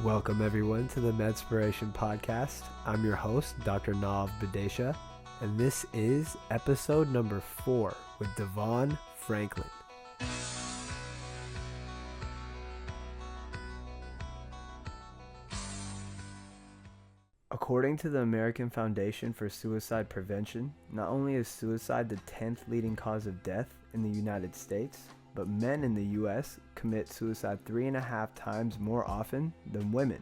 Welcome everyone to the MEDspiration podcast. I'm your host, Dr. Nav Badesha, and this is episode number 4 with DeVon Franklin. According to the American Foundation for Suicide Prevention, not only is suicide the 10th leading cause of death in the United States, but men in the U.S. commit suicide 3.5 times more often than women.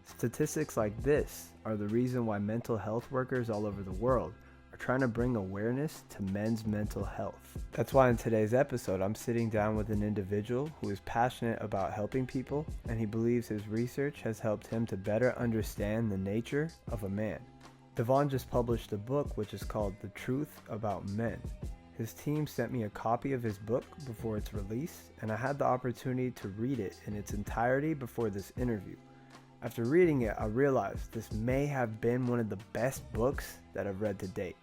Statistics like this are the reason why mental health workers all over the world are trying to bring awareness to men's mental health. That's why in today's episode, I'm sitting down with an individual who is passionate about helping people, and he believes his research has helped him to better understand the nature of a man. DeVon just published a book which is called The Truth About Men. His team sent me a copy of his book before its release, and I had the opportunity to read it in its entirety before this interview. After reading it, I realized this may have been one of the best books that I've read to date.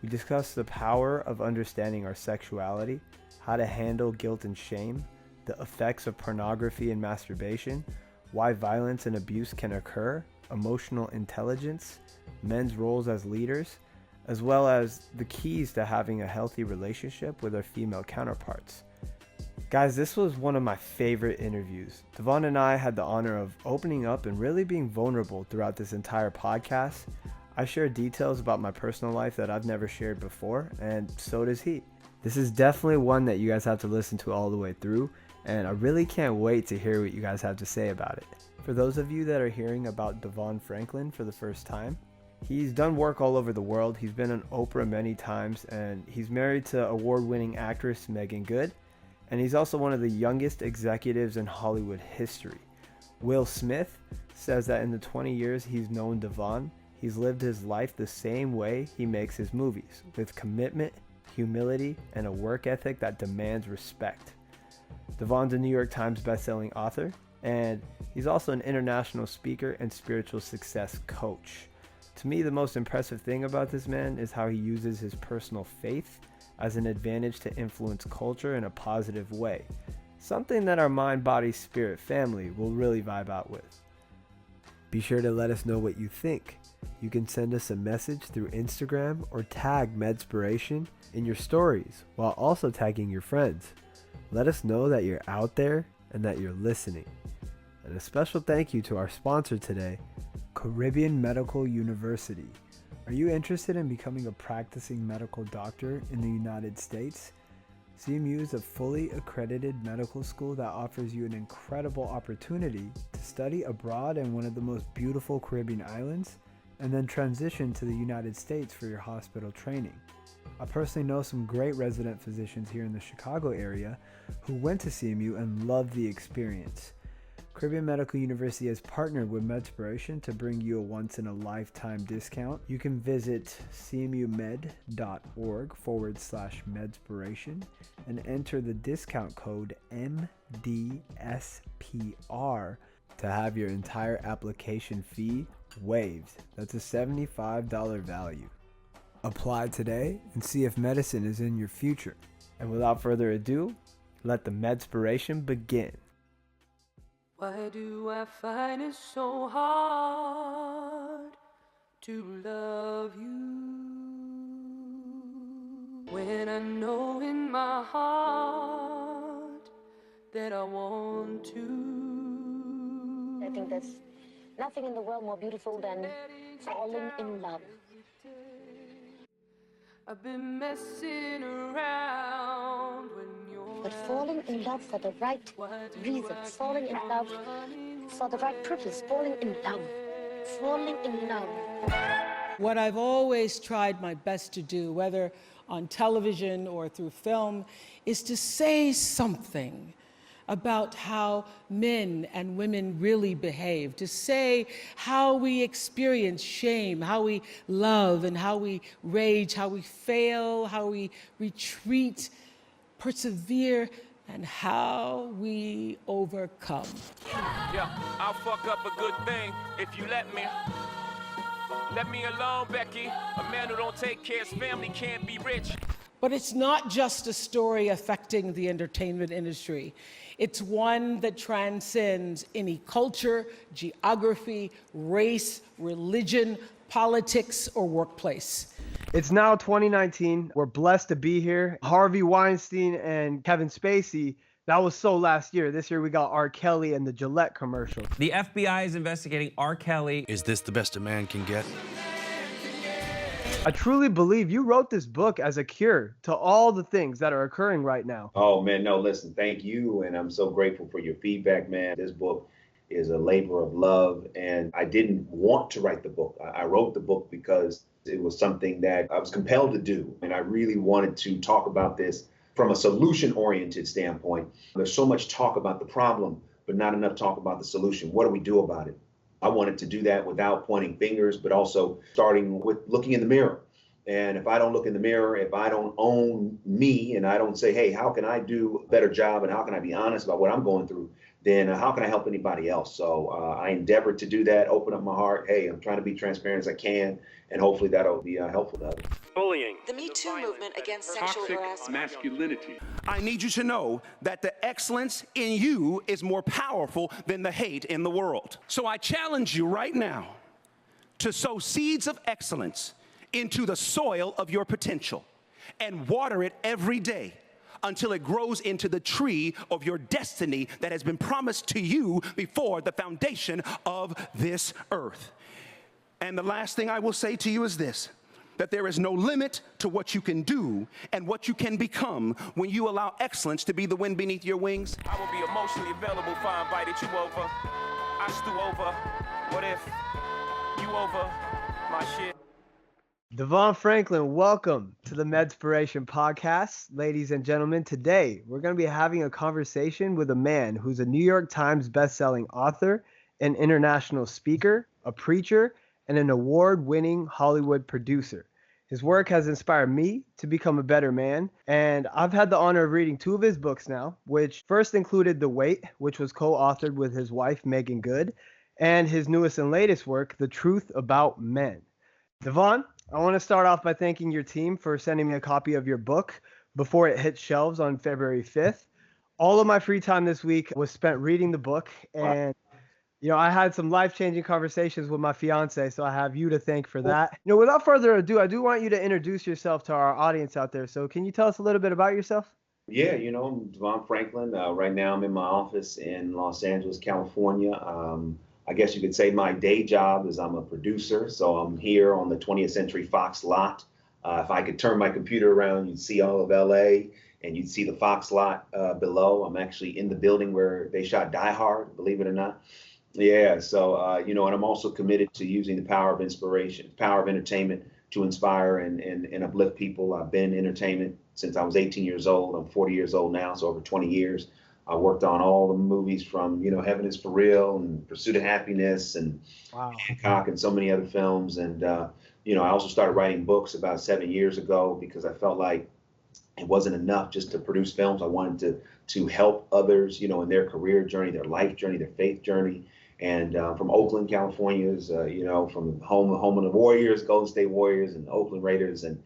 We discussed the power of understanding our sexuality, how to handle guilt and shame, the effects of pornography and masturbation, why violence and abuse can occur, emotional intelligence, men's roles as leaders, as well as the keys to having a healthy relationship with our female counterparts. Guys, this was one of my favorite interviews. DeVon and I had the honor of opening up and really being vulnerable throughout this entire podcast. I share details about my personal life that I've never shared before, and so does he. This is definitely one that you guys have to listen to all the way through, and I really can't wait to hear what you guys have to say about it. For those of you that are hearing about DeVon Franklin for the first time, he's done work all over the world. He's been on Oprah many times, and he's married to award-winning actress Megan Good, and he's also one of the youngest executives in Hollywood history. Will Smith says that in the 20 years he's known DeVon, he's lived his life the same way he makes his movies, with commitment, humility, and a work ethic that demands respect. DeVon's a New York Times bestselling author, and he's also an international speaker and spiritual success coach. To me, the most impressive thing about this man is how he uses his personal faith as an advantage to influence culture in a positive way. Something that our mind, body, spirit family will really vibe out with. Be sure to let us know what you think. You can send us a message through Instagram or tag MEDspiration in your stories while also tagging your friends. Let us know that you're out there and that you're listening. And a special thank you to our sponsor today, Caribbean Medical University. Are you interested in becoming a practicing medical doctor in the United States? CMU is a fully accredited medical school that offers you an incredible opportunity to study abroad in one of the most beautiful Caribbean islands and then transition to the United States for your hospital training. I personally know some great resident physicians here in the Chicago area who went to CMU and loved the experience. Caribbean Medical University has partnered with MEDspiration to bring you a once-in-a-lifetime discount. You can visit cmumed.org/MEDspiration and enter the discount code MEDSPR to have your entire application fee waived. That's a $75 value. Apply today and see if medicine is in your future. And without further ado, let the MEDspiration begin. Why do I find it so hard to love you when I know in my heart that I want to? I think there's nothing in the world more beautiful than falling in love. I've been messing around when you're But falling in love for the right reason, falling in love for the right purpose, falling in love. What I've always tried my best to do, whether on television or through film, is to say something about how men and women really behave, to say how we experience shame, how we love and how we rage, how we fail, how we retreat, persevere, and how we overcome. Yeah, I'll fuck up a good thing if you let me. Let me alone, Becky. A man who don't take care of his family can't be rich. But it's not just a story affecting the entertainment industry. It's one that transcends any culture, geography, race, religion, politics, or workplace. It's now 2019. We're blessed to be here. Harvey Weinstein and Kevin Spacey, that was so last year. This year we got R. Kelly and the Gillette commercial. The FBI is investigating R. Kelly. Is this the best a man can get? I truly believe you wrote this book as a cure to all the things that are occurring right now. Oh, man, no, listen, thank you. And I'm so grateful for your feedback, man. This book is a labor of love. And I didn't want to write the book. I wrote the book because it was something that I was compelled to do. And I really wanted to talk about this from a solution-oriented standpoint. There's so much talk about the problem, but not enough talk about the solution. What do we do about it? I wanted to do that without pointing fingers, but also starting with looking in the mirror. And if I don't look in the mirror, if I don't own me and I don't say, hey, how can I do a better job and how can I be honest about what I'm going through, then how can I help anybody else? So I endeavored to do that, open up my heart. Hey, I'm trying to be transparent as I can, and hopefully that'll be helpful to others. Bullying. The Me Too movement against sexual harassment. Masculinity. I need you to know that the excellence in you is more powerful than the hate in the world. So I challenge you right now to sow seeds of excellence into the soil of your potential and water it every day until it grows into the tree of your destiny that has been promised to you before the foundation of this earth. And the last thing I will say to you is this, that there is no limit to what you can do and what you can become when you allow excellence to be the wind beneath your wings. I will be emotionally available if I invited you over. I stew over. What if you over my shit? DeVon Franklin, welcome to the MEDspiration podcast. Ladies and gentlemen, today we're going to be having a conversation with a man who's a New York Times bestselling author, an international speaker, a preacher, and an award-winning Hollywood producer. His work has inspired me to become a better man, and I've had the honor of reading 2 of his books now, which first included The Weight, which was co-authored with his wife, Megan Good, and his newest and latest work, The Truth About Men. DeVon, I want to start off by thanking your team for sending me a copy of your book before it hit shelves on February 5th. All of my free time this week was spent reading the book, and you know, I had some life-changing conversations with my fiance, so I have you to thank for that. You know, without further ado, I do want you to introduce yourself to our audience out there. So can you tell us a little bit about yourself? Yeah, you know, I'm DeVon Franklin. Right now I'm in my office in Los Angeles, California. I guess you could say my day job is I'm a producer. So I'm here on the 20th Century Fox lot. If I could turn my computer around, you'd see all of LA and you'd see the Fox lot below. I'm actually in the building where they shot Die Hard, believe it or not. Yeah, so, you know, and I'm also committed to using the power of inspiration, power of entertainment to inspire and uplift people. I've been in entertainment since I was 18 years old. I'm 40 years old now, so over 20 years. I worked on all the movies from, you know, Heaven is for Real and Pursuit of Happiness and Hancock and so many other films. And, you know, I also started writing books about 7 years ago because I felt like it wasn't enough just to produce films. I wanted to help others, you know, in their career journey, their life journey, their faith journey. And from Oakland, California, you know, from home of the Warriors, Golden State Warriors and Oakland Raiders. And,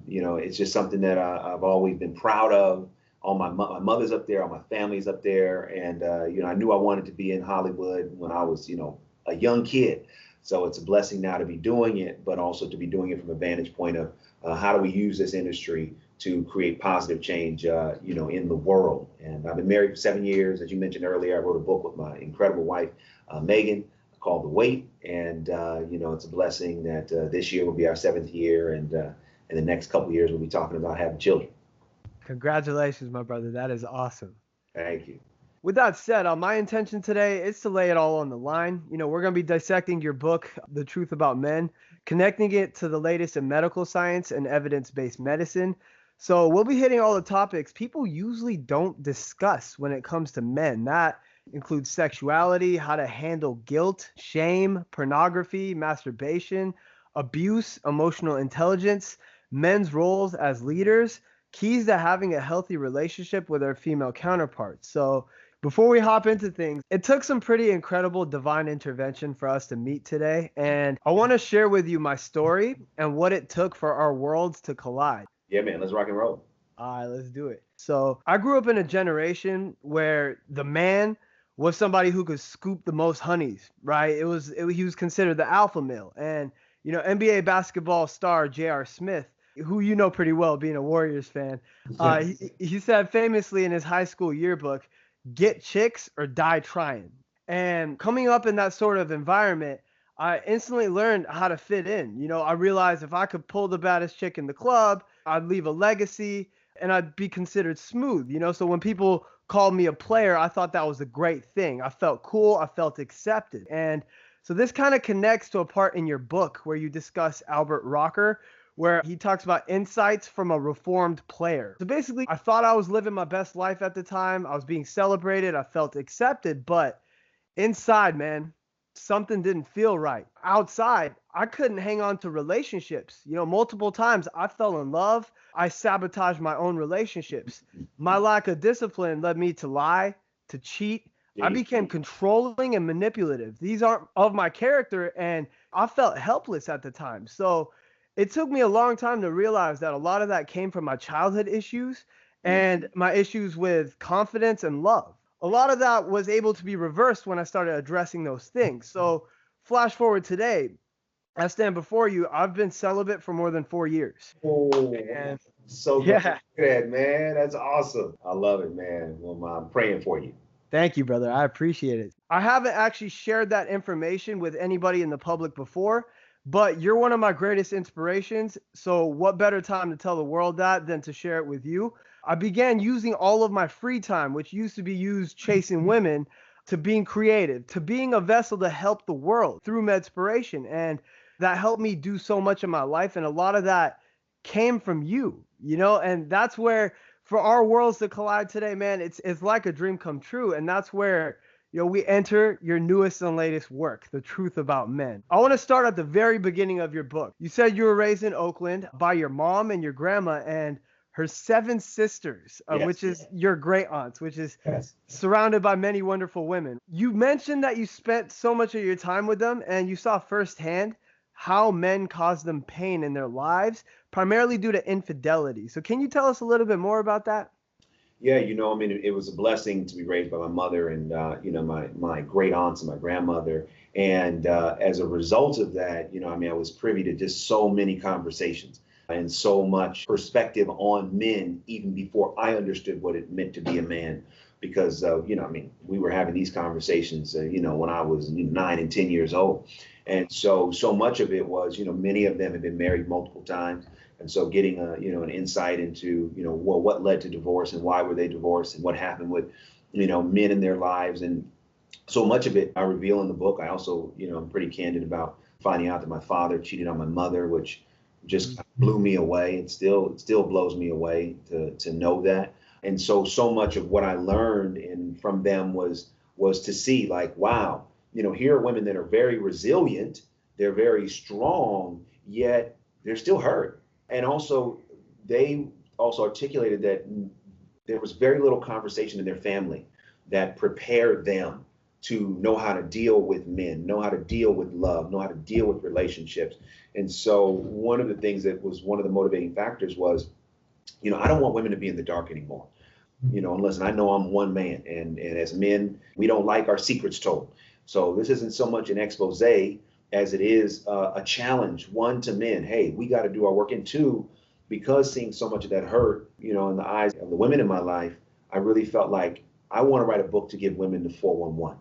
you know, it's just something that I've always been proud of. All my mother's up there, all my family's up there. And, you know, I knew I wanted to be in Hollywood when I was, you know, a young kid. So it's a blessing now to be doing it, but also to be doing it from a vantage point of how do we use this industry to create positive change, you know, in the world. And I've been married for 7 years. As you mentioned earlier, I wrote a book with my incredible wife, Megan, called The Weight. And, you know, it's a blessing that this year will be our 7th year. And in the next couple of years, we'll be talking about having children. Congratulations, my brother. That is awesome. Thank you. With that said, my intention today is to lay it all on the line. You know, we're going to be dissecting your book, The Truth About Men, connecting it to the latest in medical science and evidence-based medicine. So we'll be hitting all the topics people usually don't discuss when it comes to men. That includes sexuality, how to handle guilt, shame, pornography, masturbation, abuse, emotional intelligence, men's roles as leaders, keys to having a healthy relationship with our female counterparts. So before we hop into things, it took some pretty incredible divine intervention for us to meet today. And I want to share with you my story and what it took for our worlds to collide. Yeah, man, let's rock and roll. All right, let's do it. So I grew up in a generation where the man was somebody who could scoop the most honeys, right? He was considered the alpha male. And, NBA basketball star J.R. Smith, who you know pretty well being a Warriors fan, he said famously in his high school yearbook, get chicks or die trying. And coming up in that sort of environment, I instantly learned how to fit in. I realized if I could pull the baddest chick in the club, I'd leave a legacy and I'd be considered smooth. So when people called me a player, I thought that was a great thing. I felt cool. I felt accepted. And so this kind of connects to a part in your book where you discuss Albert Rocker, where he talks about insights from a reformed player. So basically, I thought I was living my best life at the time. I was being celebrated. I felt accepted. But inside, man, something didn't feel right. Outside, I couldn't hang on to relationships. Multiple times I fell in love. I sabotaged my own relationships. My lack of discipline led me to lie, to cheat. I became controlling and manipulative. These aren't of my character, and I felt helpless at the time. So it took me a long time to realize that a lot of that came from my childhood issues and my issues with confidence and love. A lot of that was able to be reversed when I started addressing those things. So flash forward today, I stand before you. I've been celibate for more than 4 years. Oh, And so good. Yeah. That, man. That's awesome. I love it, man. Well, I'm praying for you. Thank you, brother. I appreciate it. I haven't actually shared that information with anybody in the public before, but you're one of my greatest inspirations. So what better time to tell the world that than to share it with you? I began using all of my free time, which used to be used chasing women, to being creative, to being a vessel to help the world through MEDspiration. And that helped me do so much in my life. And a lot of that came from you, and that's where, for our worlds to collide today, man, it's like a dream come true. And that's where, we enter your newest and latest work, The Truth About Men. I want to start at the very beginning of your book. You said you were raised in Oakland by your mom and your grandma and her 7 sisters, which is your great aunts, which is surrounded by many wonderful women. You mentioned that you spent so much of your time with them and you saw firsthand how men cause them pain in their lives, primarily due to infidelity. So can you tell us a little bit more about that? Yeah, it was a blessing to be raised by my mother and, my great aunts and my grandmother. And as a result of that, I was privy to just so many conversations and so much perspective on men, even before I understood what it meant to be a man. Because, we were having these conversations, when I was 9 and 10 years old. And so much of it was, many of them had been married multiple times. And so getting an insight into, what led to divorce and why were they divorced and what happened with, men in their lives. And so much of it I reveal in the book. I also, I'm pretty candid about finding out that my father cheated on my mother, which just blew me away. It still blows me away to know that. And so much of what I learned from them was to see like, wow, here are women that are very resilient. They're very strong, yet they're still hurt. And also, they also articulated that there was very little conversation in their family that prepared them to know how to deal with men, know how to deal with love, know how to deal with relationships. And so one of the things that was one of the motivating factors was, I don't want women to be in the dark anymore, unless I know I'm one man. And as men, we don't like our secrets told. So this isn't so much an expose as it is a challenge, one, to men. Hey, we got to do our work. And two, because seeing so much of that hurt, in the eyes of the women in my life, I really felt like I want to write a book to give women the 411.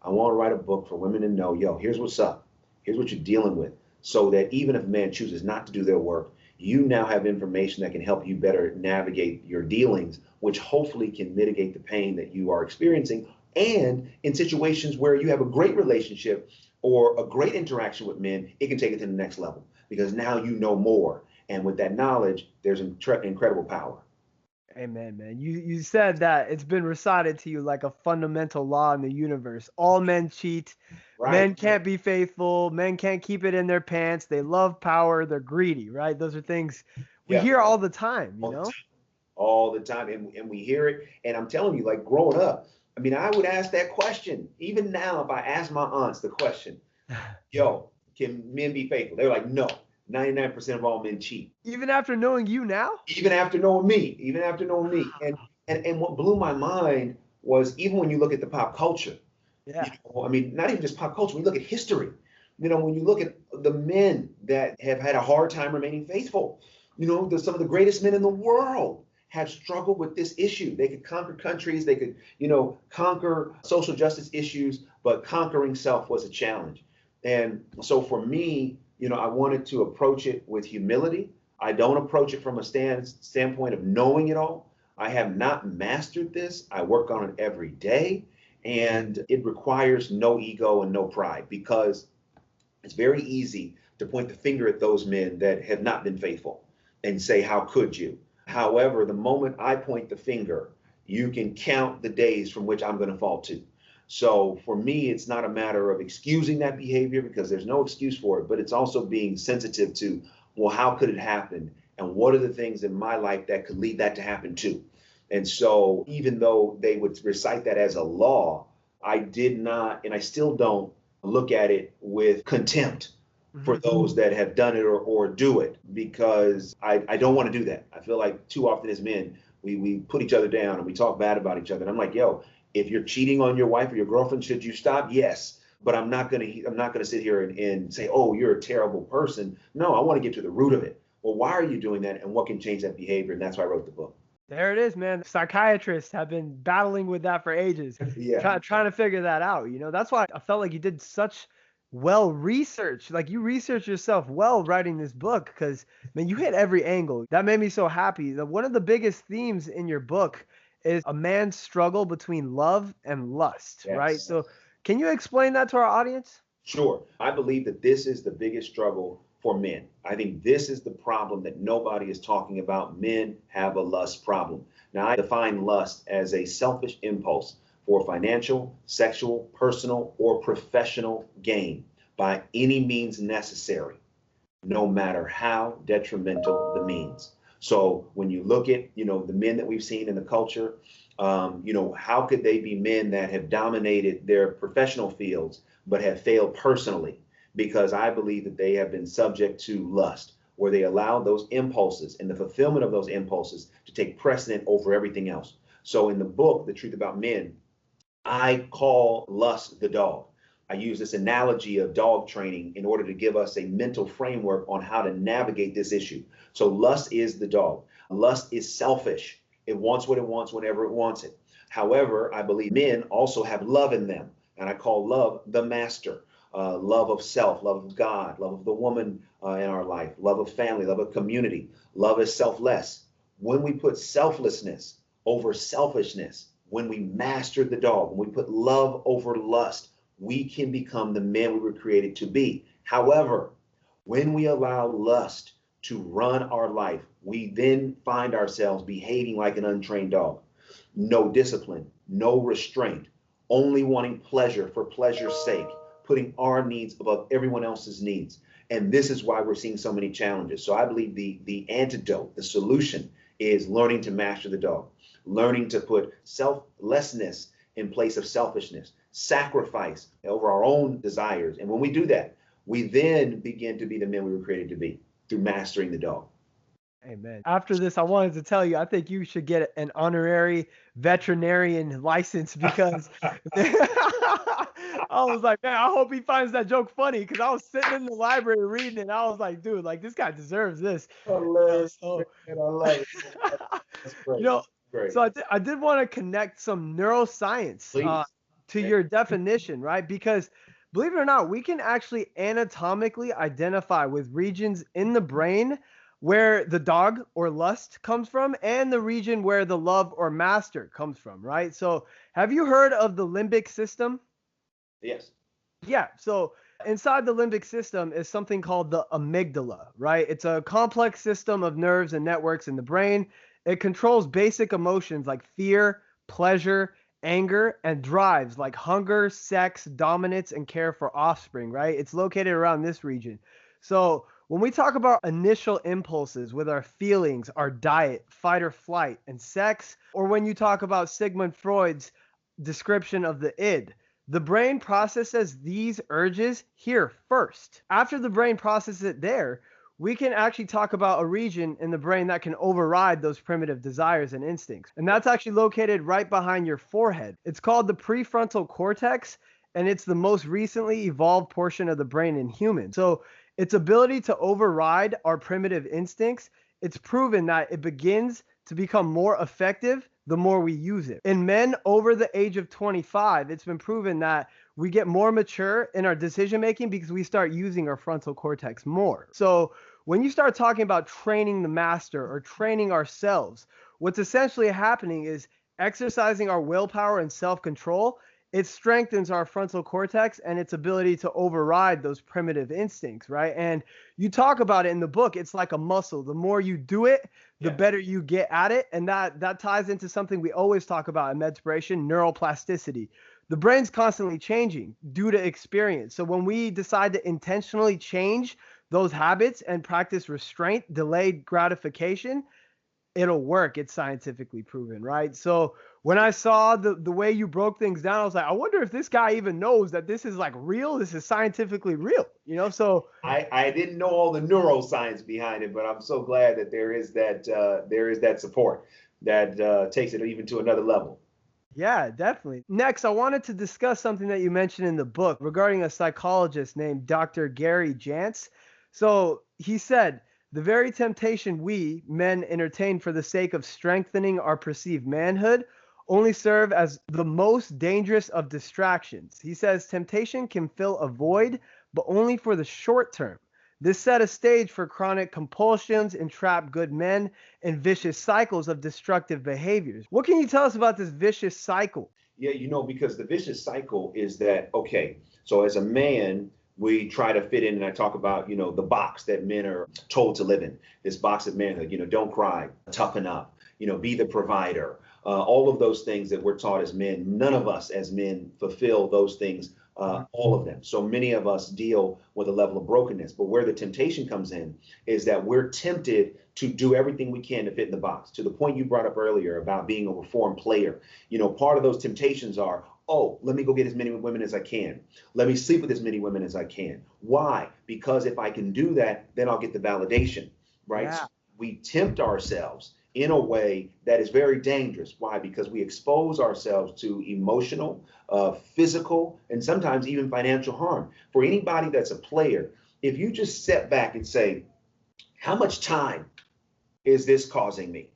I want to write a book for women to know, here's what's up. Here's what you're dealing with. So that even if a man chooses not to do their work, you now have information that can help you better navigate your dealings, which hopefully can mitigate the pain that you are experiencing. And in situations where you have a great relationship or a great interaction with men, it can take it to the next level because now you know more. And with that knowledge, there's incredible power. Amen, man. You said that it's been recited to you like a fundamental law in the universe. All men cheat. Right. Men can't be faithful. Men can't keep it in their pants. They love power. They're greedy, right? Those are things we hear all the time, All the time. And we hear it. And I'm telling you, like growing up, I would ask that question. Even now, if I ask my aunts the question, can men be faithful? They're like, no. 99% of all men cheat. Even after knowing you now? Even after knowing me, And what blew my mind was even when you look at the pop culture, Yeah. I mean, not even just pop culture, when you look at history, when you look at the men that have had a hard time remaining faithful, some of the greatest men in the world have struggled with this issue. They could conquer countries, they could, conquer social justice issues, but conquering self was a challenge. And so for me, I wanted to approach it with humility. I don't approach it from a standpoint of knowing it all. I have not mastered this. I work on it every day, and it requires no ego and no pride, because it's very easy to point the finger at those men that have not been faithful and say, how could you? However, the moment I point the finger, you can count the days from which I'm going to fall to. So for me, it's not a matter of excusing that behavior, because there's no excuse for it, but it's also being sensitive to, well, how could it happen? And what are the things in my life that could lead that to happen too? And so even though they would recite that as a law, I did not, and I still don't, look at it with contempt for those that have done it or do it, because I don't want to do that. I feel like too often as men, we put each other down and we talk bad about each other. And I'm like, yo, if you're cheating on your wife or your girlfriend, should you stop? Yes. But I'm not gonna sit here and say, oh, you're a terrible person. No, I want to get to the root of it. Well, why are you doing that, and what can change that behavior? And that's why I wrote the book. There it is, man. Psychiatrists have been battling with that for ages, Yeah. trying to figure that out. That's why I felt like you did such well research. Like, you researched yourself well writing this book, because, man, you hit every angle. That made me so happy. One of the biggest themes in your book is a man's struggle between love and lust, Yes. right? So can you explain that to our audience? Sure. I believe that this is the biggest struggle for men. I think this is the problem that nobody is talking about. Men have a lust problem. Now, I define lust as a selfish impulse for financial, sexual, personal, or professional gain by any means necessary, no matter how detrimental the means. So when you look at, the men that we've seen in the culture, how could they be men that have dominated their professional fields but have failed personally? Because I believe that they have been subject to lust, where they allow those impulses and the fulfillment of those impulses to take precedent over everything else. So in the book, The Truth About Men, I call lust the dog. I use this analogy of dog training in order to give us a mental framework on how to navigate this issue. So lust is the dog. Lust is selfish. It wants what it wants whenever it wants it. However, I believe men also have love in them, and I call love the master. Love of self, love of God, love of the woman in our life, love of family, love of community. Love is selfless. When we put selflessness over selfishness, when we master the dog, when we put love over lust, we can become the men we were created to be. However, when we allow lust to run our life, we then find ourselves behaving like an untrained dog. No discipline, no restraint, only wanting pleasure for pleasure's sake, putting our needs above everyone else's needs. And this is why we're seeing so many challenges. So I believe the antidote, the solution, is learning to master the dog, learning to put selflessness in place of selfishness, sacrifice over our own desires. And when we do that, we then begin to be the men we were created to be through mastering the dog. Amen. After this, I wanted to tell you, I think you should get an honorary veterinarian license, because I was like, man, I hope he finds that joke funny, because I was sitting in the library reading it, and I was like, dude, like, this guy deserves this. Hilarious. Man, I love it. That's great. Great. So I did want to connect some neuroscience to your definition, right? Because believe it or not, we can actually anatomically identify with regions in the brain where the dog or lust comes from, and the region where the love or master comes from, right? So have you heard of the limbic system? Yes. Yeah. So inside the limbic system is something called the amygdala, right? It's a complex system of nerves and networks in the brain. It controls basic emotions like fear, pleasure, anger, and drives like hunger, sex, dominance, and care for offspring, right? It's located around this region. So when we talk about initial impulses with our feelings, our diet, fight or flight, and sex, or when you talk about Sigmund Freud's description of the id, the brain processes these urges here first. After the brain processes it there, we can actually talk about a region in the brain that can override those primitive desires and instincts. And that's actually located right behind your forehead. It's called the prefrontal cortex, and it's the most recently evolved portion of the brain in humans. So its ability to override our primitive instincts, it's proven that it begins to become more effective the more we use it. In men over the age of 25, it's been proven that we get more mature in our decision making because we start using our frontal cortex more. So when you start talking about training the master or training ourselves, what's essentially happening is exercising our willpower and self-control. It strengthens our frontal cortex and its ability to override those primitive instincts, right? And you talk about it in the book. It's like a muscle. The more you do it, the better you get at it. And that ties into something we always talk about in MEDspiration, neuroplasticity. The brain's constantly changing due to experience. So when we decide to intentionally change those habits and practice restraint, delayed gratification, it'll work. It's scientifically proven, right? So when I saw the way you broke things down, I was like, I wonder if this guy even knows that this is like real. This is scientifically real, you know? So I didn't know all the neuroscience behind it, but I'm so glad that there is that support that takes it even to another level. yeah, definitely. Next, I wanted to discuss something that you mentioned in the book regarding a psychologist named Dr. Gary Jantz. So he said, the very temptation we, men, entertain for the sake of strengthening our perceived manhood only serve as the most dangerous of distractions. He says temptation can fill a void, but only for the short term. This set a stage for chronic compulsions, entrap good men, and vicious cycles of destructive behaviors. What can you tell us about this vicious cycle? Yeah, because the vicious cycle is that, okay, so as a man, we try to fit in, and I talk about, the box that men are told to live in, this box of manhood, don't cry, toughen up, be the provider, all of those things that we're taught as men. None of us as men fulfill those things, all of them. So many of us deal with a level of brokenness, but where the temptation comes in is that we're tempted to do everything we can to fit in the box. To the point you brought up earlier about being a reformed player, part of those temptations are, oh, let me go get as many women as I can. Let me sleep with as many women as I can. Why? Because if I can do that, then I'll get the validation, right? Yeah. So we tempt ourselves in a way that is very dangerous. Why? Because we expose ourselves to emotional, physical, and sometimes even financial harm. For anybody that's a player, if you just step back and say, how much time is this causing me?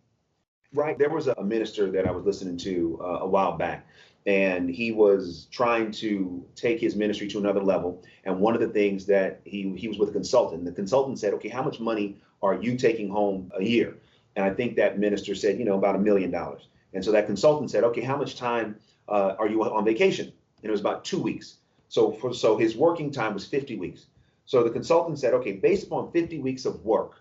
Right? There was a minister that I was listening to a while back, and he was trying to take his ministry to another level. And one of the things that he was with a consultant. The consultant said, okay, how much money are you taking home a year? And I think that minister said, about $1 million. And so that consultant said, okay, how much time are you on vacation? And it was about 2 weeks. So his working time was 50 weeks. So the consultant said, okay, based upon 50 weeks of work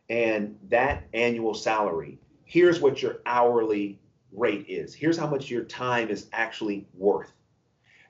and that annual salary, here's what your hourly rate is. Here's how much your time is actually worth.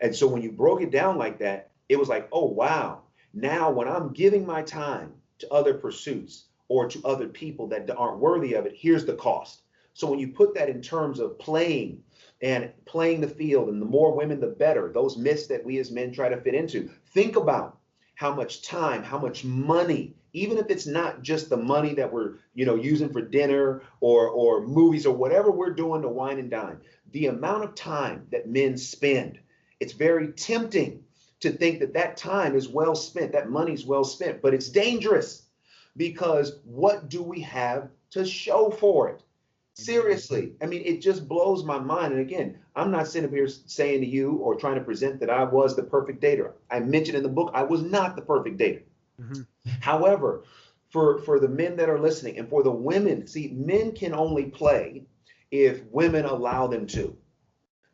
And so when you broke it down like that, it was like, oh, wow. Now when I'm giving my time to other pursuits or to other people that aren't worthy of it, here's the cost. So when you put that in terms of playing the field, and the more women, the better, those myths that we as men try to fit into, think about how much time, how much money, even if it's not just the money that we're, using for dinner or movies or whatever we're doing to wine and dine, the amount of time that men spend, it's very tempting to think that time is well spent, that money's well spent, but it's dangerous because what do we have to show for it? Seriously. I mean, it just blows my mind. And again, I'm not sitting up here saying to you or trying to present that I was the perfect dater. I mentioned in the book, I was not the perfect dater. Mm-hmm. However, for the men that are listening and for the women, see, men can only play if women allow them to.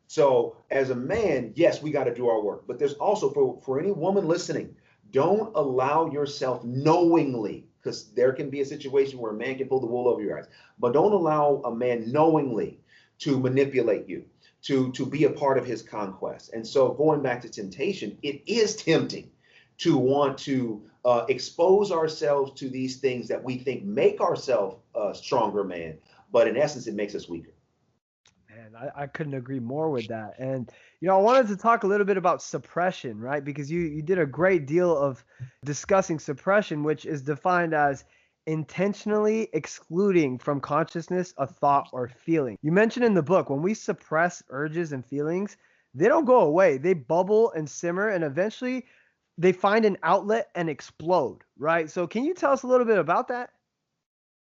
So as a man, yes, we got to do our work. But there's also for any woman listening, don't allow yourself knowingly, because there can be a situation where a man can pull the wool over your eyes, but don't allow a man knowingly to manipulate you, to be a part of his conquest. And so going back to temptation, it is tempting to want to expose ourselves to these things that we think make ourselves a stronger man, but in essence, it makes us weaker. Man, Man, I couldn't agree more with that. And, I wanted to talk a little bit about suppression, right? Because you did a great deal of discussing suppression, which is defined as intentionally excluding from consciousness a thought or feeling. You mentioned in the book, when we suppress urges and feelings, they don't go away. They bubble and simmer, and eventually they find an outlet and explode, right? So can you tell us a little bit about that?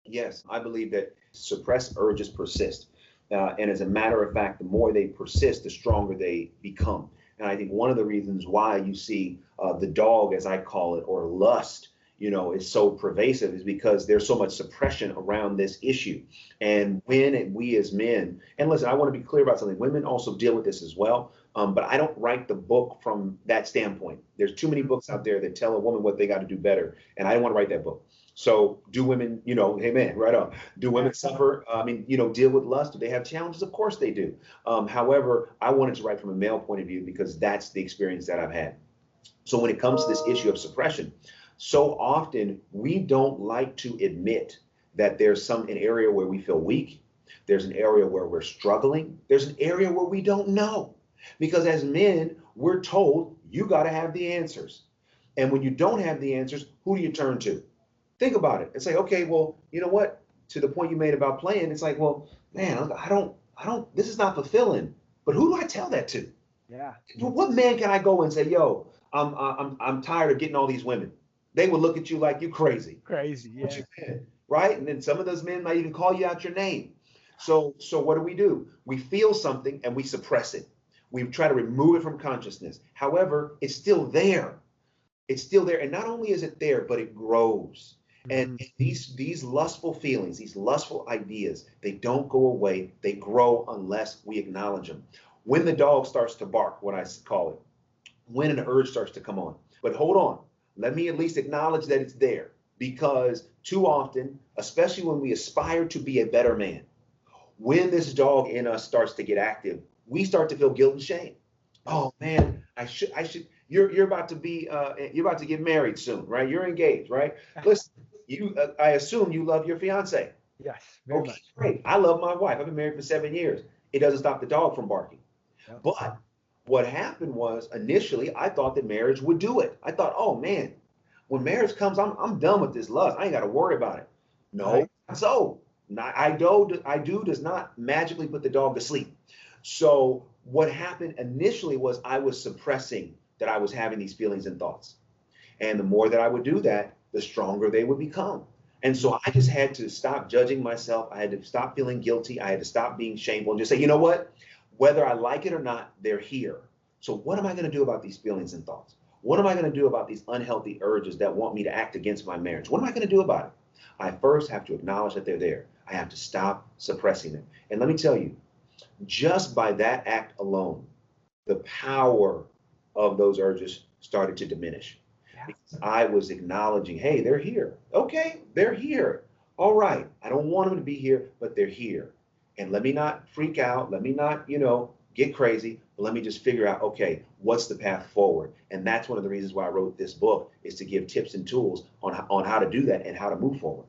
Yes, I believe that suppressed urges persist. And as a matter of fact, the more they persist, the stronger they become. And I think one of the reasons why you see the dog, as I call it, or lust, is so pervasive is because there's so much suppression around this issue. And when we as men, and listen, I want to be clear about something, women also deal with this as well. But I don't write the book from that standpoint. There's too many books out there that tell a woman what they got to do better. And I don't want to write that book. So do women, hey man, right on. Do women suffer? Deal with lust? Do they have challenges? Of course they do. However, I wanted to write from a male point of view because that's the experience that I've had. So when it comes to this issue of suppression, so often we don't like to admit that there's an area where we feel weak. There's an area where we're struggling. There's an area where we don't know. Because as men, we're told you got to have the answers. And when you don't have the answers, who do you turn to? Think about it and say, okay, well, you know what? To the point you made about playing, it's like, well, man, I don't, this is not fulfilling. But who do I tell that to? Yeah. What man can I go and say, yo, I'm tired of getting all these women? They would look at you like you crazy. Crazy, yeah. Right? And then some of those men might even call you out your name. So what do? We feel something and we suppress it. We try to remove it from consciousness. However, it's still there. It's still there. And not only is it there, but it grows. And these lustful feelings, these lustful ideas, they don't go away. They grow unless we acknowledge them. When the dog starts to bark, what I call it, when an urge starts to come on. But hold on. Let me at least acknowledge that it's there, because too often, especially when we aspire to be a better man, when this dog in us starts to get active, we start to feel guilt and shame. Oh man, I should. You're about to be. You're about to get married soon, right? You're engaged, right? Listen, I assume you love your fiance. Yes, very much. Great. I love my wife. I've been married for 7 years. It doesn't stop the dog from barking. Yep. But what happened was initially I thought that marriage would do it. I thought, oh man, when marriage comes, I'm done with this lust. I ain't got to worry about it. No, right. So I do does not magically put the dog to sleep. So what happened initially was I was suppressing that I was having these feelings and thoughts. And the more that I would do that, the stronger they would become. And so I just had to stop judging myself. I had to stop feeling guilty. I had to stop being shameful and just say, you know what? Whether I like it or not, they're here. So what am I going to do about these feelings and thoughts? What am I going to do about these unhealthy urges that want me to act against my marriage? What am I going to do about it? I first have to acknowledge that they're there. I have to stop suppressing them. And let me tell you, just by that act alone, the power of those urges started to diminish. Yeah. Because I was acknowledging, hey, they're here. Okay, they're here. All right, I don't want them to be here, but they're here. And let me not freak out. Let me not, get crazy. But let me just figure out, okay, what's the path forward? And that's one of the reasons why I wrote this book, is to give tips and tools on how to do that and how to move forward.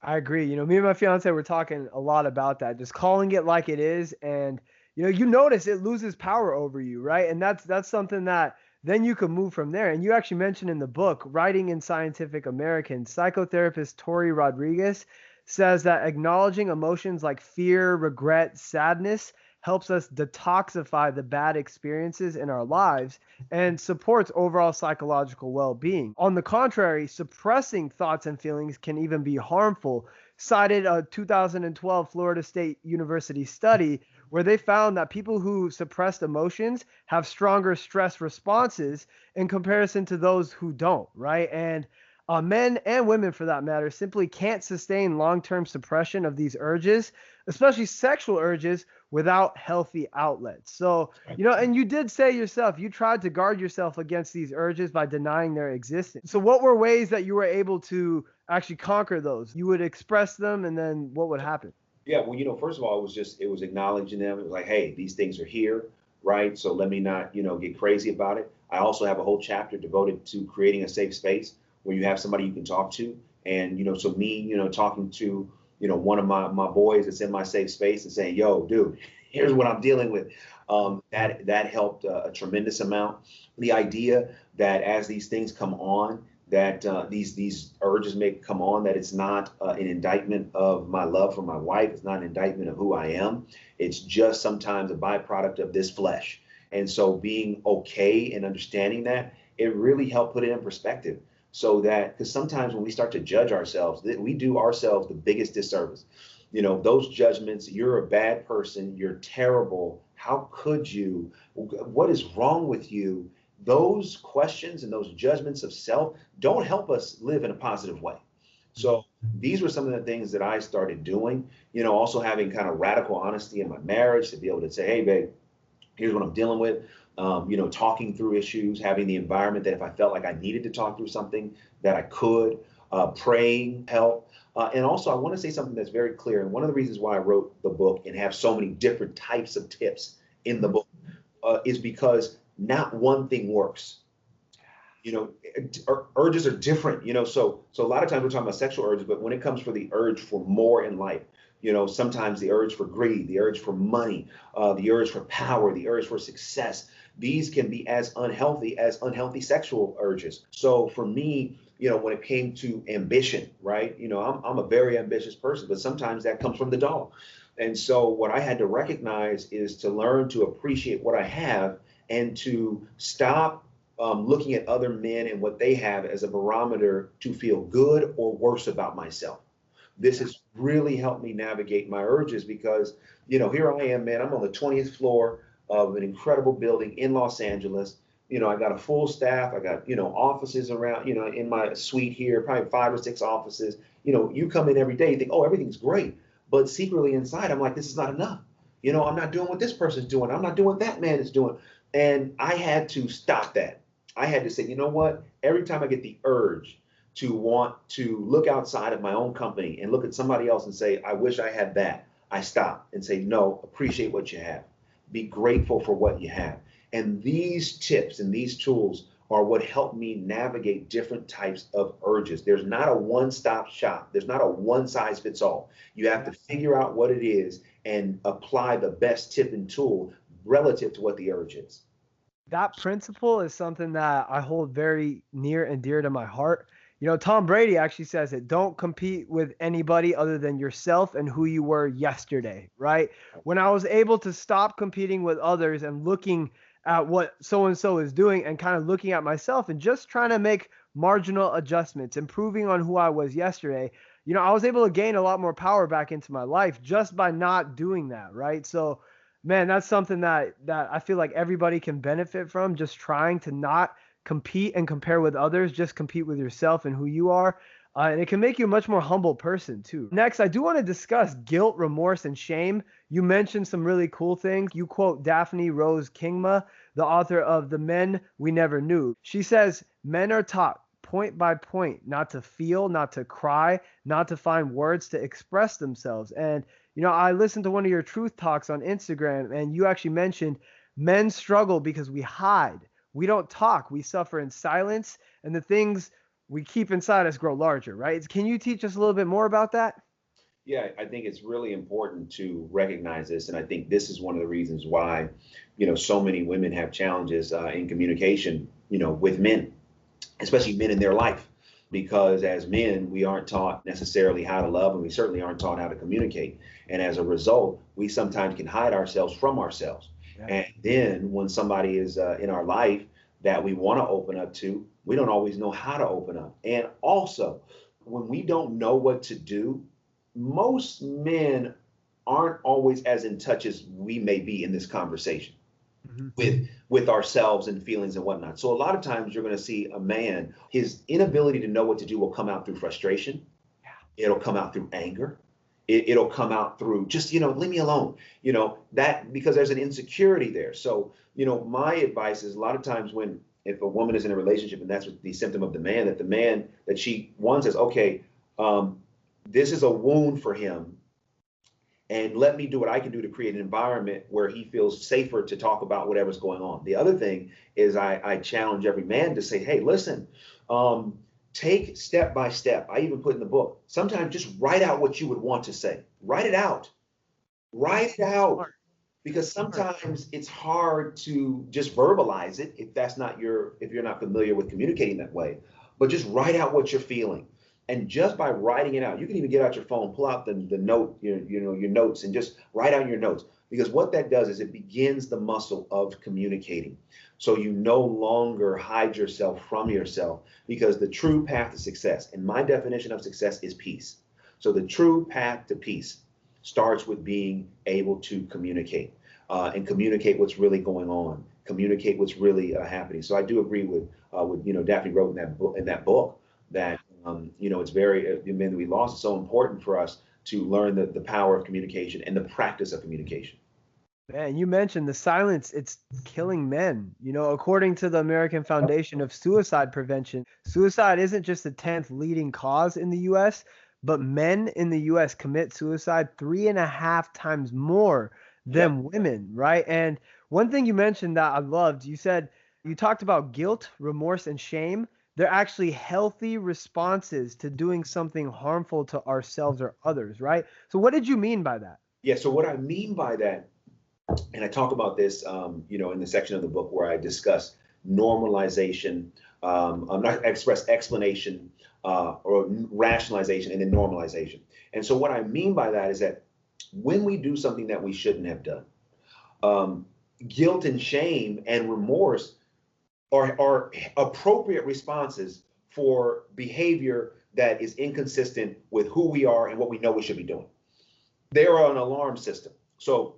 I agree. Me and my fiance were talking a lot about that, just calling it like it is. And, you notice it loses power over you, right? And that's something that then you can move from there. And you actually mentioned in the book, Writing in Scientific American, psychotherapist Tori Rodriguez says that acknowledging emotions like fear, regret, sadness helps us detoxify the bad experiences in our lives and supports overall psychological well-being. On the contrary, suppressing thoughts and feelings can even be harmful, cited a 2012 Florida State University study where they found that people who suppressed emotions have stronger stress responses in comparison to those who don't, right? And men and women, for that matter, simply can't sustain long-term suppression of these urges, especially sexual urges, without healthy outlets. So, and you did say yourself, you tried to guard yourself against these urges by denying their existence. So what were ways that you were able to actually conquer those? You would express them, and then what would happen? Yeah, well, first of all, it was acknowledging them. It was like, hey, these things are here, right? So let me not, get crazy about it. I also have a whole chapter devoted to creating a safe space where you have somebody you can talk to. And, so me, talking to, one of my boys that's in my safe space and saying, yo, dude, here's what I'm dealing with. That helped a tremendous amount. The idea that as these things come on, that these urges may come on, that it's not an indictment of my love for my wife. It's not an indictment of who I am. It's just sometimes a byproduct of this flesh. And so being okay and understanding that, it really helped put it in perspective. So that, because sometimes when we start to judge ourselves, we do ourselves the biggest disservice. Those judgments, you're a bad person, you're terrible, how could you, what is wrong with you? Those questions and those judgments of self don't help us live in a positive way. So these were some of the things that I started doing, also having kind of radical honesty in my marriage to be able to say, hey, babe, here's what I'm dealing with. Talking through issues, having the environment that if I felt like I needed to talk through something that I could, praying help. And also I want to say something that's very clear. And one of the reasons why I wrote the book and have so many different types of tips in the book is because not one thing works. Urges are different, so a lot of times we're talking about sexual urges, but when it comes for the urge for more in life, sometimes the urge for greed, the urge for money, the urge for power, the urge for success, these can be as unhealthy sexual urges. So for me, when it came to ambition, right, I'm a very ambitious person, but sometimes that comes from the dog. And so what I had to recognize is to learn to appreciate what I have and to stop looking at other men and what they have as a barometer to feel good or worse about myself. This has really helped me navigate my urges because, here I am, man, I'm on the 20th floor of an incredible building in Los Angeles. I got a full staff. I got, offices around, in my suite here, probably 5 or 6 offices. You come in every day, you think, oh, everything's great. But secretly inside, I'm like, this is not enough. I'm not doing what this person's doing. I'm not doing what that man is doing. And I had to stop that. I had to say, you know what? Every time I get the urge to want to look outside of my own company and look at somebody else and say, I wish I had that, I stop and say, no, appreciate what you have. Be grateful for what you have. And these tips and these tools are what help me navigate different types of urges. There's not a one-stop shop. There's not a one-size-fits-all. You have to figure out what it is and apply the best tip and tool relative to what the urge is. That principle is something that I hold very near and dear to my heart. Tom Brady actually says it, don't compete with anybody other than yourself and who you were yesterday, right? When I was able to stop competing with others and looking at what so-and-so is doing and kind of looking at myself and just trying to make marginal adjustments, improving on who I was yesterday, I was able to gain a lot more power back into my life just by not doing that, right? So, man, that's something that I feel like everybody can benefit from, just trying to not compete and compare with others, just compete with yourself and who you are. And it can make you a much more humble person too. Next, I do want to discuss guilt, remorse, and shame. You mentioned some really cool things. You quote Daphne Rose Kingma, the author of The Men We Never Knew. She says, men are taught point by point not to feel, not to cry, not to find words to express themselves. And I listened to one of your truth talks on Instagram, and you actually mentioned men struggle because we hide. We don't talk. We suffer in silence, and the things we keep inside us grow larger, right? Can you teach us a little bit more about that? Yeah, I think it's really important to recognize this. And I think this is one of the reasons why, so many women have challenges in communication, with men, especially men in their life. Because as men, we aren't taught necessarily how to love, and we certainly aren't taught how to communicate. And as a result, we sometimes can hide ourselves from ourselves. Yeah. And then when somebody is in our life that we want to open up to, we don't always know how to open up. And also, when we don't know what to do, most men aren't always as in touch as we may be in this conversation. With ourselves and feelings and whatnot. So a lot of times you're going to see a man, his inability to know what to do will come out through frustration. Yeah. It'll come out through anger. It'll come out through just, leave me alone, that because there's an insecurity there. So, my advice is a lot of times if a woman is in a relationship and that's the symptom of the man that she says, okay, this is a wound for him. And let me do what I can do to create an environment where he feels safer to talk about whatever's going on. The other thing is I challenge every man to say, hey, listen, take step by step. I even put in the book, sometimes just write out what you would want to say. Write it out. Write it out. Because sometimes it's hard to just verbalize it if you're not familiar with communicating that way. But just write out what you're feeling. And just by writing it out, you can even get out your phone, pull out the note, your notes, and just write out your notes. Because what that does is it begins the muscle of communicating. So you no longer hide yourself from yourself, because the true path to success, and my definition of success is peace. So the true path to peace starts with being able to communicate and communicate what's really going on, communicate what's really happening. So I do agree with Daphne wrote in that book that it's very the men that we lost. It's so important for us to learn the power of communication and the practice of communication. Man, you mentioned the silence, it's killing men. According to the American Foundation of Suicide Prevention, suicide isn't just the 10th leading cause in the U.S., but men in the U.S. commit suicide 3.5 times more than women, right? And one thing you mentioned that I loved, you talked about guilt, remorse, and shame. They're actually healthy responses to doing something harmful to ourselves or others, right? So what did you mean by that? Yeah, so what I mean by that, and I talk about this, in the section of the book where I discuss normalization, not express explanation or rationalization, and then normalization. And so what I mean by that is that when we do something that we shouldn't have done, guilt and shame and remorse are appropriate responses for behavior that is inconsistent with who we are and what we know we should be doing. They are an alarm system. So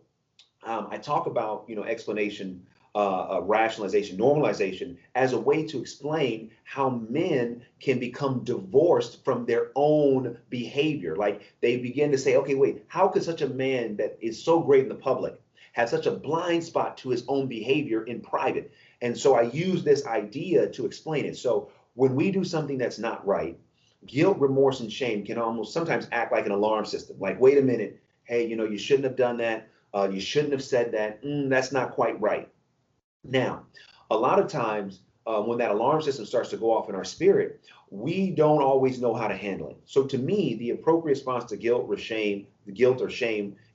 I talk about, explanation, rationalization, normalization as a way to explain how men can become divorced from their own behavior. Like they begin to say, okay, wait, how could such a man that is so great in the public have such a blind spot to his own behavior in private? And so I use this idea to explain it. So when we do something that's not right, guilt, remorse, and shame can almost sometimes act like an alarm system. Like, wait a minute, hey, you shouldn't have done that. You shouldn't have said that. That's not quite right. Now, a lot of times when that alarm system starts to go off in our spirit, we don't always know how to handle it. So to me, the appropriate response to guilt or shame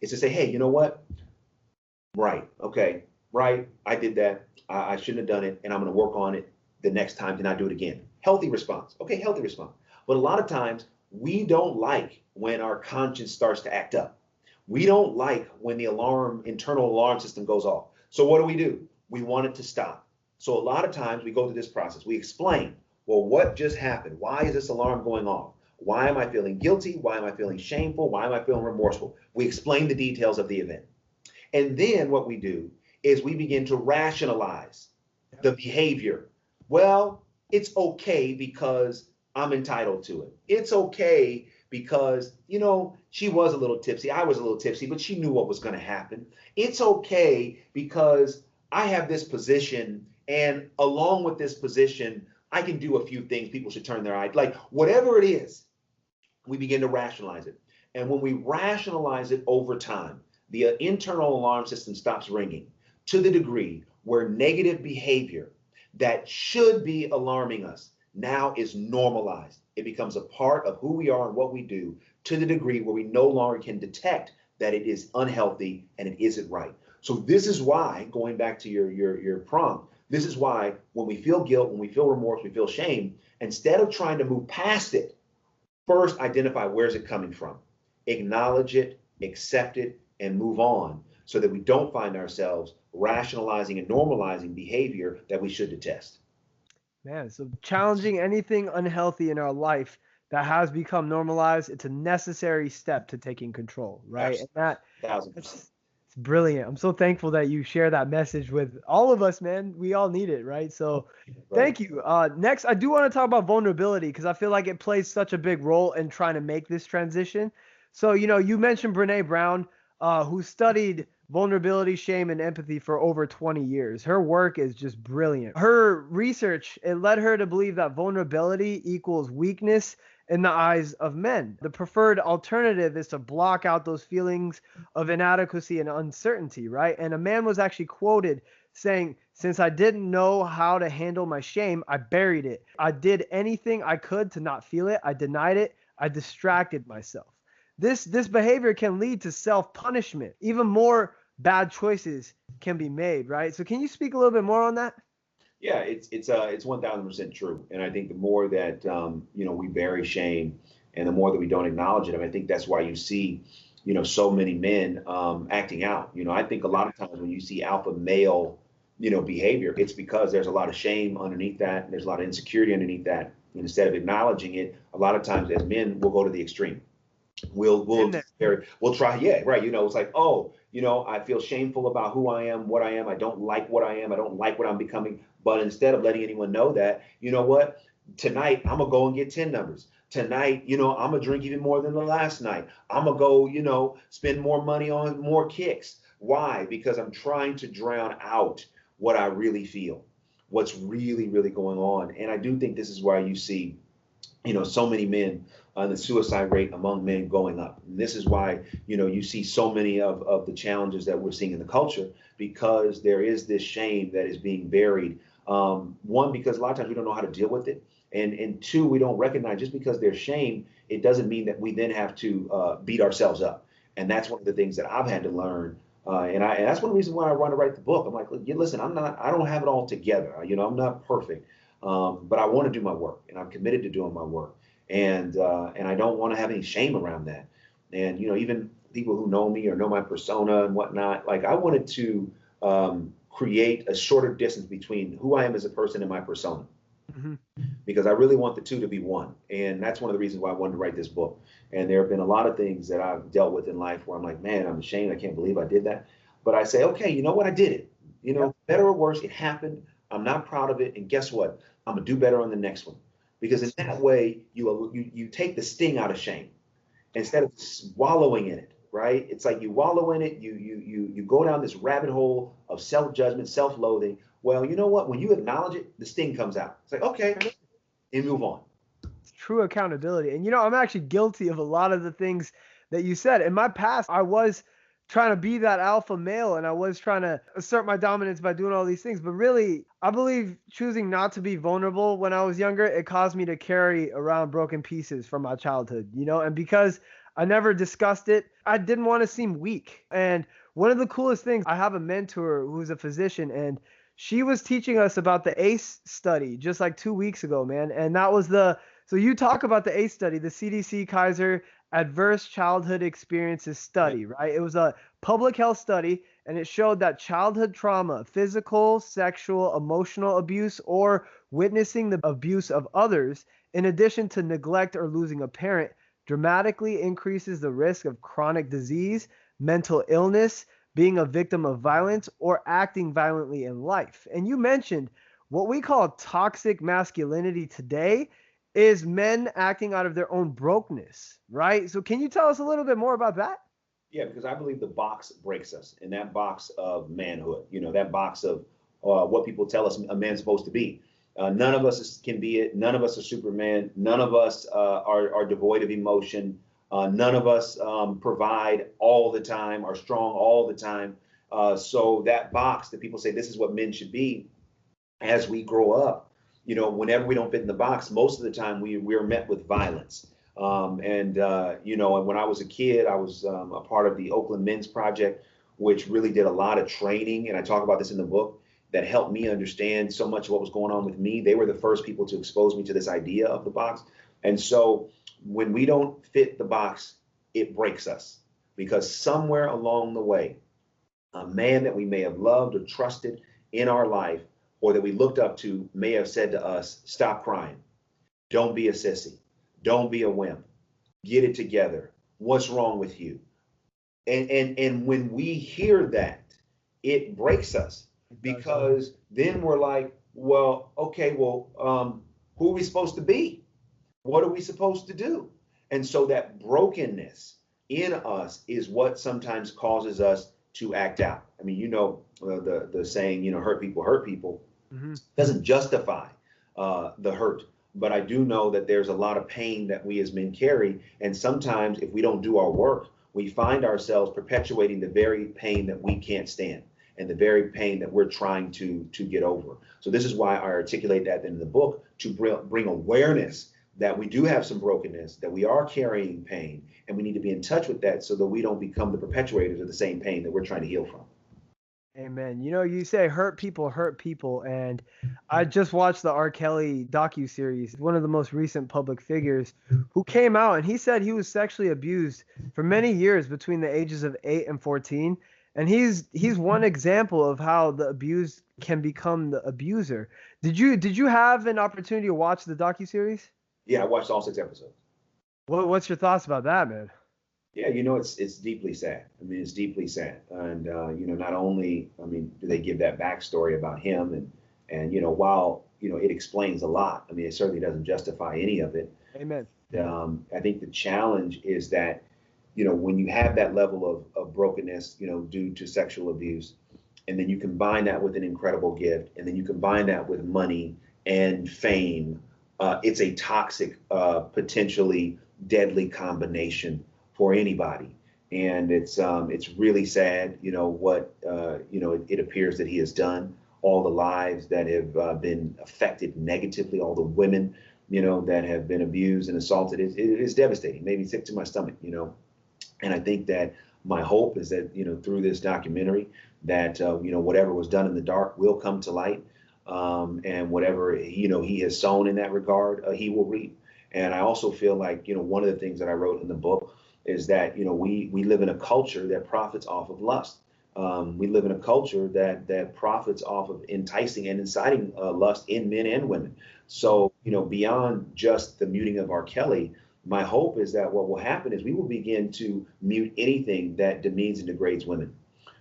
is to say, hey, you know what? Right. Okay. Right. I did that. I shouldn't have done it. And I'm going to work on it the next time to not do it again. Healthy response. Okay. Healthy response. But a lot of times we don't like when our conscience starts to act up. We don't like when the internal alarm system goes off. So what do? We want it to stop. So a lot of times we go through this process. We explain, well, what just happened? Why is this alarm going off? Why am I feeling guilty? Why am I feeling shameful? Why am I feeling remorseful? We explain the details of the event. And then what we do is we begin to rationalize the behavior. Well, it's okay because I'm entitled to it. It's okay because, she was a little tipsy. I was a little tipsy, but she knew what was going to happen. It's okay because I have this position, and along with this position, I can do a few things. People should turn their eye. Like whatever it is, we begin to rationalize it. And when we rationalize it over time, the internal alarm system stops ringing to the degree where negative behavior that should be alarming us now is normalized. It becomes a part of who we are and what we do to the degree where we no longer can detect that it is unhealthy and it isn't right. So this is why, going back to your prompt, this is why when we feel guilt, when we feel remorse, we feel shame, instead of trying to move past it, first identify where's it coming from, acknowledge it, accept it, and move on so that we don't find ourselves rationalizing and normalizing behavior that we should detest. Man, so challenging anything unhealthy in our life that has become normalized, it's a necessary step to taking control, right? Absolutely. And it's brilliant. I'm so thankful that you share that message with all of us, man. We all need it, right? So thank you. Next, I do want to talk about vulnerability because I feel like it plays such a big role in trying to make this transition. So, you mentioned Brene Brown, who studied vulnerability, shame, and empathy for over 20 years. Her work is just brilliant. Her research, it led her to believe that vulnerability equals weakness in the eyes of men. The preferred alternative is to block out those feelings of inadequacy and uncertainty, right? And a man was actually quoted saying, since I didn't know how to handle my shame, I buried it. I did anything I could to not feel it. I denied it. I distracted myself. This behavior can lead to self-punishment. Even more bad choices can be made, right? So can you speak a little bit more on that? Yeah, it's 1000% true. And I think the more that we bury shame, and the more that we don't acknowledge it, I think that's why you see so many men acting out. I think a lot of times when you see alpha male behavior, it's because there's a lot of shame underneath that, and there's a lot of insecurity underneath that. And instead of acknowledging it, a lot of times as men, we'll go to the extreme. We'll try, yeah, right. It's like, oh, I feel shameful about who I am, what I am. I don't like what I am. I don't like what I'm becoming. But instead of letting anyone know that, you know what, tonight I'm gonna go and get 10 numbers. Tonight, I'm gonna drink even more than the last night. I'm gonna go, spend more money on more kicks. Why? Because I'm trying to drown out what I really feel, what's really, really going on. And I do think this is why you see, so many men, the suicide rate among men going up. And this is why, you see so many of the challenges that we're seeing in the culture, because there is this shame that is being buried. One, because a lot of times we don't know how to deal with it. And two, we don't recognize just because there's shame, it doesn't mean that we then have to beat ourselves up. And that's one of the things that I've had to learn. And that's one of the reasons why I want to write the book. I'm like, listen, I don't have it all together. I'm not perfect, but I want to do my work, and I'm committed to doing my work. And I don't want to have any shame around that. And, even people who know me or know my persona and whatnot, like I wanted to create a shorter distance between who I am as a person and my persona. Mm-hmm. Because I really want the two to be one. And that's one of the reasons why I wanted to write this book. And there have been a lot of things that I've dealt with in life where I'm like, man, I'm ashamed. I can't believe I did that. But I say, okay, you know what? I did it. Better or worse, it happened. I'm not proud of it. And guess what? I'm going to do better on the next one. Because in that way, you take the sting out of shame instead of wallowing in it, right? It's like you wallow in it. You go down this rabbit hole of self-judgment, self-loathing. Well, you know what? When you acknowledge it, the sting comes out. It's like, okay, and move on. It's true accountability. And, I'm actually guilty of a lot of the things that you said. In my past, I was trying to be that alpha male, and I was trying to assert my dominance by doing all these things. But really, I believe choosing not to be vulnerable when I was younger, it caused me to carry around broken pieces from my childhood, and because I never discussed it, I didn't want to seem weak. And one of the coolest things, I have a mentor who's a physician, and she was teaching us about the ACE study just like 2 weeks ago, man. And that was so you talk about the ACE study, the CDC Kaiser Adverse Childhood Experiences Study, right? It was a public health study, and it showed that childhood trauma, physical, sexual, emotional abuse, or witnessing the abuse of others, in addition to neglect or losing a parent, dramatically increases the risk of chronic disease, mental illness, being a victim of violence, or acting violently in life. And you mentioned what we call toxic masculinity today is men acting out of their own brokenness, right? So can you tell us a little bit more about that? Yeah, because I believe the box breaks us, and that box of manhood, that box of what people tell us a man's supposed to be. None of us can be it. None of us are Superman. None of us are devoid of emotion. None of us provide all the time, are strong all the time. So that box that people say this is what men should be, as we grow up, whenever we don't fit in the box, most of the time we're met with violence. And when I was a kid, I was a part of the Oakland Men's Project, which really did a lot of training. And I talk about this in the book, that helped me understand so much of what was going on with me. They were the first people to expose me to this idea of the box. And so when we don't fit the box, it breaks us, because somewhere along the way, a man that we may have loved or trusted in our life, or that we looked up to, may have said to us, stop crying. Don't be a sissy. Don't be a wimp. Get it together. What's wrong with you? And when we hear that, it breaks us, because then we're like, well, okay, who are we supposed to be? What are we supposed to do? And so that brokenness in us is what sometimes causes us to act out. I mean, the saying, hurt people, mm-hmm. doesn't justify the hurt. But I do know that there's a lot of pain that we as men carry. And sometimes if we don't do our work, we find ourselves perpetuating the very pain that we can't stand. and the very pain that we're trying to get over. So this is why I articulate that in the book, to bring awareness that we do have some brokenness, that we are carrying pain, and we need to be in touch with that so that we don't become the perpetuators of the same pain that we're trying to heal from. Amen. You know, you say hurt people, and I just watched the R. Kelly docuseries, one of the most recent public figures who came out, and he said he was sexually abused for many years between the ages of 8 and 14. And he's one example of how the abused can become the abuser. Did you have an opportunity to watch the docuseries? Yeah, I watched all 6 episodes. What's your thoughts about that, man? Yeah, you know, it's deeply sad. I mean, it's deeply sad. And, you know, not only, I mean, do they give that backstory about him and, you know, while, you know, it explains a lot, I mean, it certainly doesn't justify any of it. Amen. I think the challenge is that, you know, when you have that level of brokenness, you know, due to sexual abuse, and then you combine that with an incredible gift, and then you combine that with money and fame, it's a toxic, potentially deadly combination for anybody. And it's really sad, you know, what, you know, it appears that he has done, all the lives that have been affected negatively, all the women, you know, that have been abused and assaulted. It is devastating, made me sick to my stomach, you know. And I think that my hope is that, you know, through this documentary that, you know, whatever was done in the dark will come to light. And whatever, you know, he has sown in that regard, he will reap. And I also feel like, you know, one of the things that I wrote in the book is that, you know, we live in a culture that profits off of lust. We live in a culture that profits off of enticing and inciting lust in men and women. So, you know, beyond just the muting of R. Kelly, my hope is that what will happen is we will begin to mute anything that demeans and degrades women.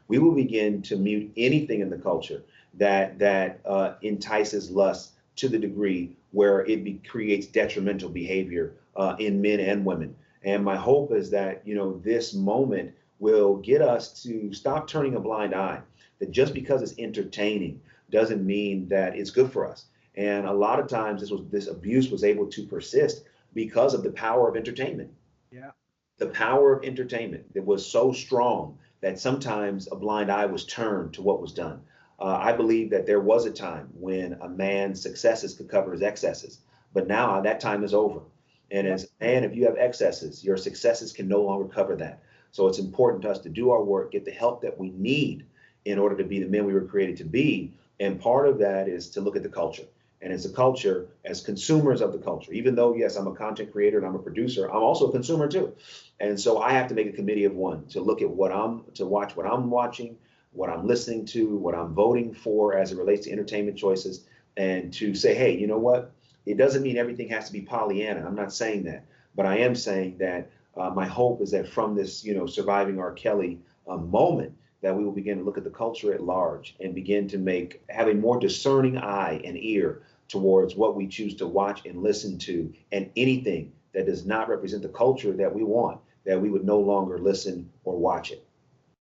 We will begin to mute anything in the culture that entices lust to the degree where it creates detrimental behavior in men and women. And my hope is that, you know, this moment will get us to stop turning a blind eye, that just because it's entertaining doesn't mean that it's good for us. And a lot of times this abuse was able to persist because of the power of entertainment. Yeah. The power of entertainment that was so strong that sometimes a blind eye was turned to what was done. I believe that there was a time when a man's successes could cover his excesses, but now that time is over. And as a man, if you have excesses, your successes can no longer cover that. So it's important to us to do our work, get the help that we need in order to be the men we were created to be. And part of that is to look at the culture. And as a culture, as consumers of the culture, even though, yes, I'm a content creator and I'm a producer, I'm also a consumer too. And so I have to make a committee of one to look at to watch what I'm watching, what I'm listening to, what I'm voting for as it relates to entertainment choices, and to say, hey, you know what? It doesn't mean everything has to be Pollyanna. I'm not saying that, but I am saying that my hope is that from this, you know, surviving R. Kelly moment, that we will begin to look at the culture at large and begin to have a more discerning eye and ear towards what we choose to watch and listen to, and anything that does not represent the culture that we want, that we would no longer listen or watch it.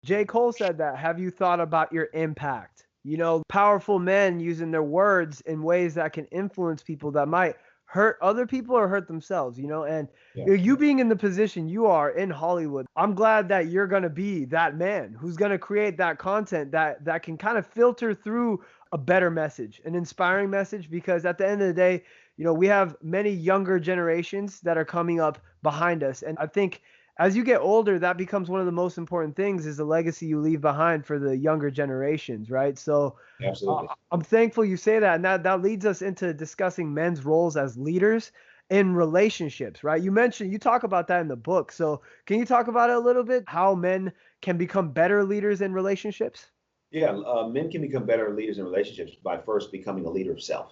J. Cole said that. Have you thought about your impact? You know, powerful men using their words in ways that can influence people that might hurt other people or hurt themselves, you know, and you being in the position you are in Hollywood, I'm glad that you're going to be that man who's going to create that content that can kind of filter through a better message, an inspiring message, because at the end of the day, you know, we have many younger generations that are coming up behind us. And I think as you get older, that becomes one of the most important things, is the legacy you leave behind for the younger generations, right? So absolutely. I'm thankful you say that. And that leads us into discussing men's roles as leaders in relationships, right? You talk about that in the book. So can you talk about it a little bit, how men can become better leaders in relationships? Yeah, men can become better leaders in relationships by first becoming a leader of self.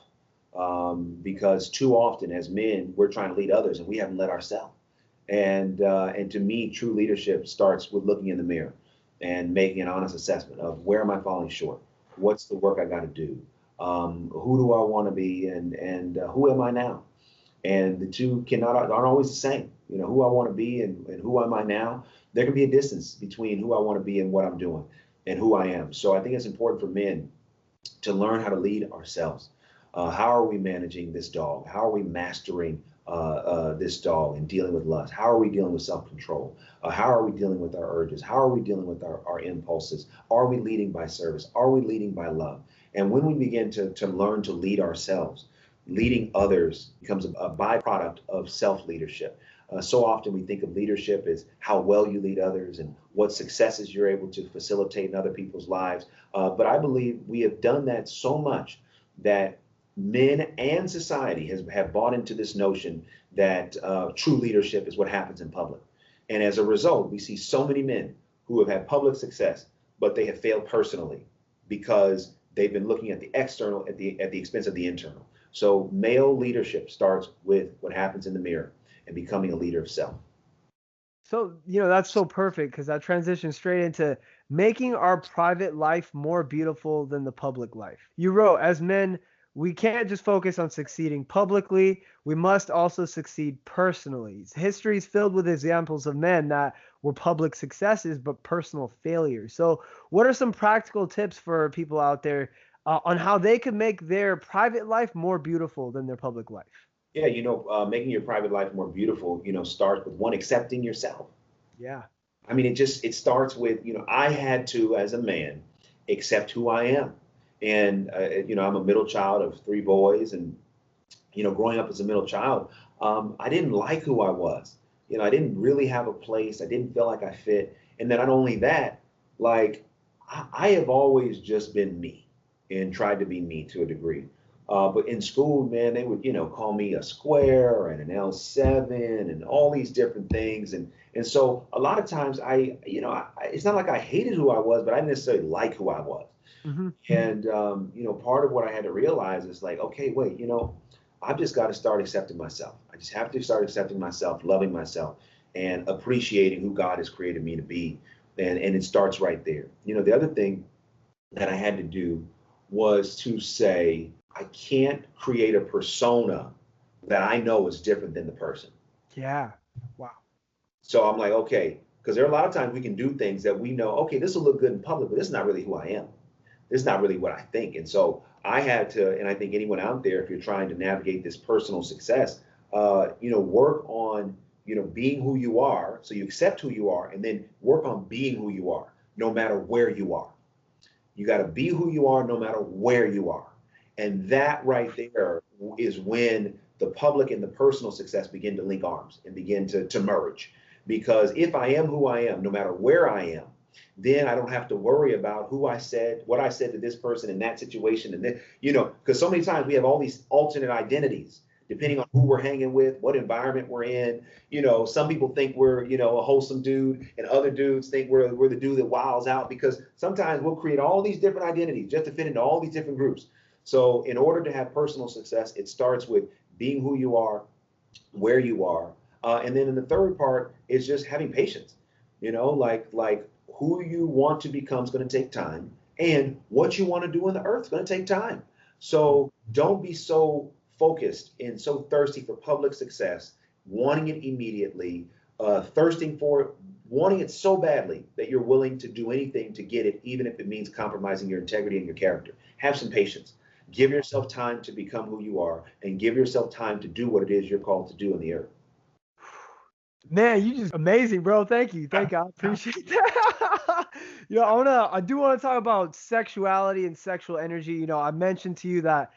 Because too often as men, we're trying to lead others and we haven't led ourselves. And to me, true leadership starts with looking in the mirror and making an honest assessment of where am I falling short? What's the work I got to do? Who do I want to be? And who am I now? And the two aren't always the same. You know, who I want to be and who am I now? There can be a distance between who I want to be and what I'm doing and who I am. So I think it's important for men to learn how to lead ourselves. How are we managing this dog? How are we mastering this dog and dealing with lust? How are we dealing with self-control? How are we dealing with our urges? How are we dealing with our impulses? Are we leading by service? Are we leading by love? And when we begin to learn to lead ourselves, leading others becomes a byproduct of self-leadership. So often we think of leadership as how well you lead others and what successes you're able to facilitate in other people's lives. But I believe we have done that so much that men and society have bought into this notion that true leadership is what happens in public. And as a result, we see so many men who have had public success, but they have failed personally because they've been looking at the external at the expense of the internal. So male leadership starts with what happens in the mirror and becoming a leader of self. So, that's so perfect because that transitions straight into making our private life more beautiful than the public life. You wrote, as men, we can't just focus on succeeding publicly. We must also succeed personally. History is filled with examples of men that were public successes, but personal failures. So what are some practical tips for people out there on how they can make their private life more beautiful than their public life? Yeah, making your private life more beautiful, starts with one, accepting yourself. Yeah. I mean, it starts with, I had to, as a man, accept who I am. And, I'm a middle child of 3 boys. And, growing up as a middle child, I didn't like who I was. I didn't really have a place. I didn't feel like I fit. And then not only that, like, I have always just been me and tried to be me to a degree. But in school, man, they would, call me a square and an L7 and all these different things. And so a lot of times it's not like I hated who I was, but I didn't necessarily like who I was. Mm-hmm. And, part of what I had to realize is like, okay, wait, I've just got to start accepting myself. I just have to start accepting myself, loving myself, and appreciating who God has created me to be. And it starts right there. The other thing that I had to do was to say, I can't create a persona that I know is different than the person. Yeah. Wow. So I'm like, okay, because there are a lot of times we can do things that we know, okay, this will look good in public, but this is not really who I am. This is not really what I think. And so I had to, and I think anyone out there, if you're trying to navigate this personal success, work on, being who you are. So you accept who you are, and then work on being who you are, no matter where you are. You got to be who you are, no matter where you are. And that right there is when the public and the personal success begin to link arms and begin to merge. Because if I am who I am, no matter where I am, then I don't have to worry about what I said to this person in that situation. And then, because so many times we have all these alternate identities, depending on who we're hanging with, what environment we're in. Some people think we're, a wholesome dude, and other dudes think we're the dude that wilds out, because sometimes we'll create all these different identities just to fit into all these different groups. So in order to have personal success, it starts with being who you are, where you are. And then in the third part is just having patience, like who you want to become is going to take time, and what you want to do on the earth is going to take time. So don't be so focused and so thirsty for public success, wanting it immediately, thirsting for it, wanting it so badly that you're willing to do anything to get it, even if it means compromising your integrity and your character. Have some patience. Give yourself time to become who you are, and give yourself time to do what it is you're called to do on the earth. Man, you just amazing, bro. Thank you. I appreciate that. I do want to talk about sexuality and sexual energy. I mentioned to you that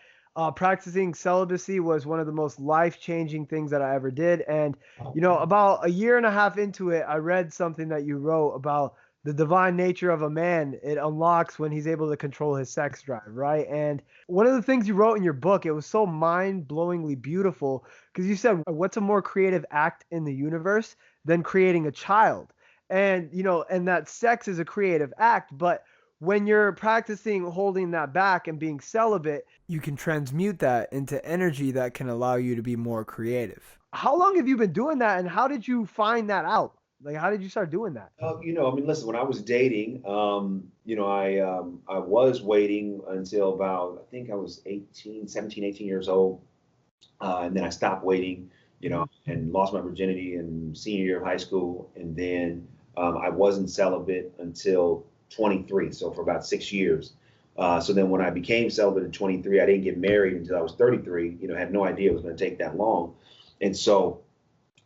practicing celibacy was one of the most life-changing things that I ever did. And, about a year and a half into it, I read something that you wrote about the divine nature of a man. It unlocks when he's able to control his sex drive, right? And one of the things you wrote in your book, it was so mind-blowingly beautiful, because you said, what's a more creative act in the universe than creating a child? And, and that sex is a creative act, but when you're practicing holding that back and being celibate, you can transmute that into energy that can allow you to be more creative. How long have you been doing that, and how did you find that out? Like, how did you start doing that? Listen, when I was dating, I was waiting until about, I think I was 17, 18 years old. And then I stopped waiting, and lost my virginity in senior year of high school. And then I wasn't celibate until 23, so for about 6 years. So then when I became celibate at 23, I didn't get married until I was 33, had no idea it was going to take that long. And so,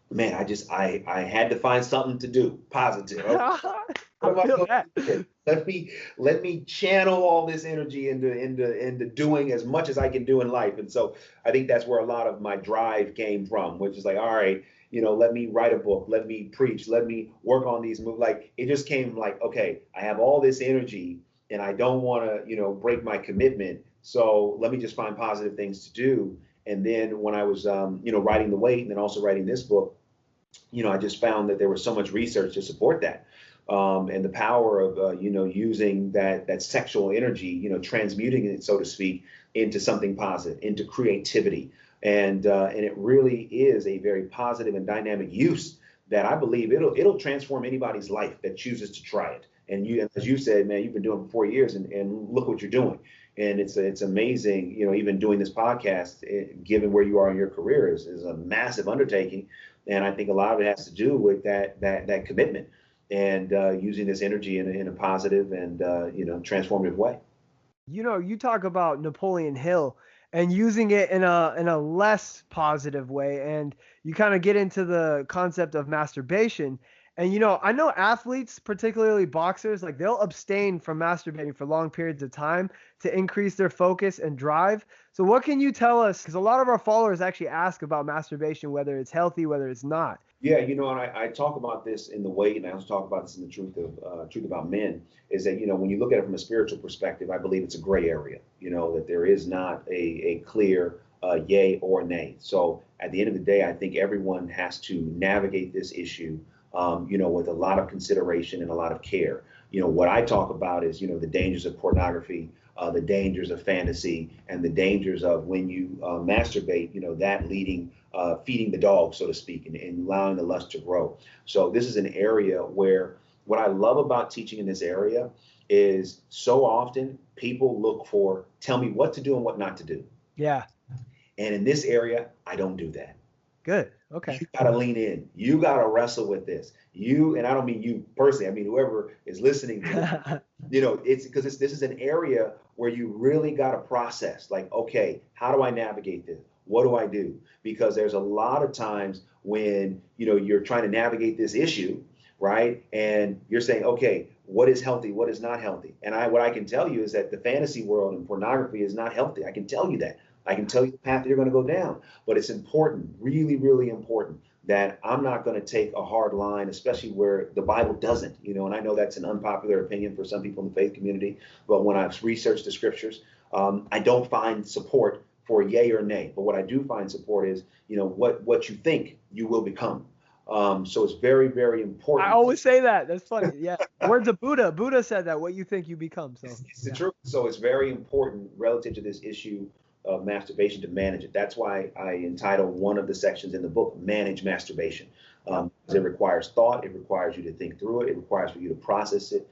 man, I had to find something to do positive. What am I feel going that. to do? Let me channel all this energy into doing as much as I can do in life. And so I think that's where a lot of my drive came from, which is like, all right, let me write a book, let me preach, let me work on these moves. Like it just came like, okay, I have all this energy and I don't want to, break my commitment. So let me just find positive things to do. And then when I was, writing The Weight and then also writing this book, I just found that there was so much research to support that. And the power of, using that sexual energy, transmuting it, so to speak, into something positive, into creativity. And it really is a very positive and dynamic use that I believe it'll transform anybody's life that chooses to try it. And as you said, man, you've been doing it for 4 years and look what you're doing. And it's amazing, even doing this podcast, given where you are in your career is a massive undertaking. And I think a lot of it has to do with that commitment and using this energy in a positive and, transformative way. You talk about Napoleon Hill and using it in a less positive way. And you kind of get into the concept of masturbation. And, I know athletes, particularly boxers, like they'll abstain from masturbating for long periods of time to increase their focus and drive. So what can you tell us? Because a lot of our followers actually ask about masturbation, whether it's healthy, whether it's not. Yeah, and I talk about this in The Weight, and I also talk about this in the Truth About Men, is that, when you look at it from a spiritual perspective, I believe it's a gray area, that there is not a clear yay or nay. So at the end of the day, I think everyone has to navigate this issue, with a lot of consideration and a lot of care. What I talk about is, the dangers of pornography, the dangers of fantasy, and the dangers of when you masturbate, that leading, feeding the dog, so to speak, and allowing the lust to grow. So this is an area where what I love about teaching in this area is so often people look for, tell me what to do and what not to do. Yeah. And in this area, I don't do that. Good. Okay. You got to lean in. You got to wrestle with this. And I don't mean you personally, I mean whoever is listening to it's because this is an area where you really got to process, like, okay, how do I navigate this? What do I do? Because there's a lot of times when, you're trying to navigate this issue, right? And you're saying, okay, what is healthy? What is not healthy? And what I can tell you is that the fantasy world and pornography is not healthy. I can tell you that. I can tell you the path that you're going to go down. But it's important, really, really important, that I'm not going to take a hard line, especially where the Bible doesn't, and I know that's an unpopular opinion for some people in the faith community. But when I've researched the scriptures, I don't find support for yay or nay. But what I do find support is, what you think you will become. So it's very, very important. I always say that. That's funny. Yeah. Words of Buddha. Buddha said that, what you think you become. So it's the truth. So it's very important relative to this issue of masturbation to manage it. That's why I entitled one of the sections in the book, Manage Masturbation. Because it requires thought. It requires you to think through it. It requires for you to process it,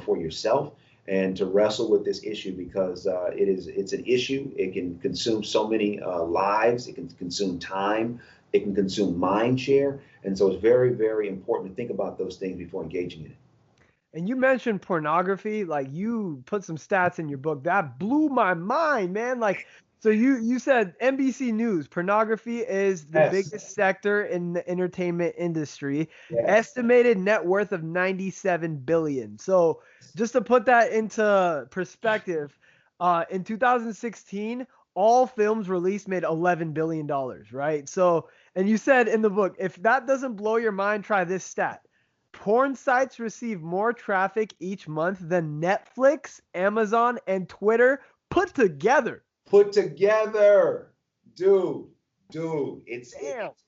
for yourself and to wrestle with this issue because it's an issue. It can consume so many lives. It can consume time. It can consume mind share. And so it's very, very important to think about those things before engaging in it. And you mentioned pornography, like you put some stats in your book that blew my mind, man. Like, so you said NBC News, pornography is the biggest sector in the entertainment industry, estimated net worth of $97 billion. So just to put that into perspective, in 2016, all films released made $11 billion, right? So, and you said in the book, if that doesn't blow your mind, try this stat. Porn sites receive more traffic each month than Netflix, Amazon, and Twitter put together. Dude,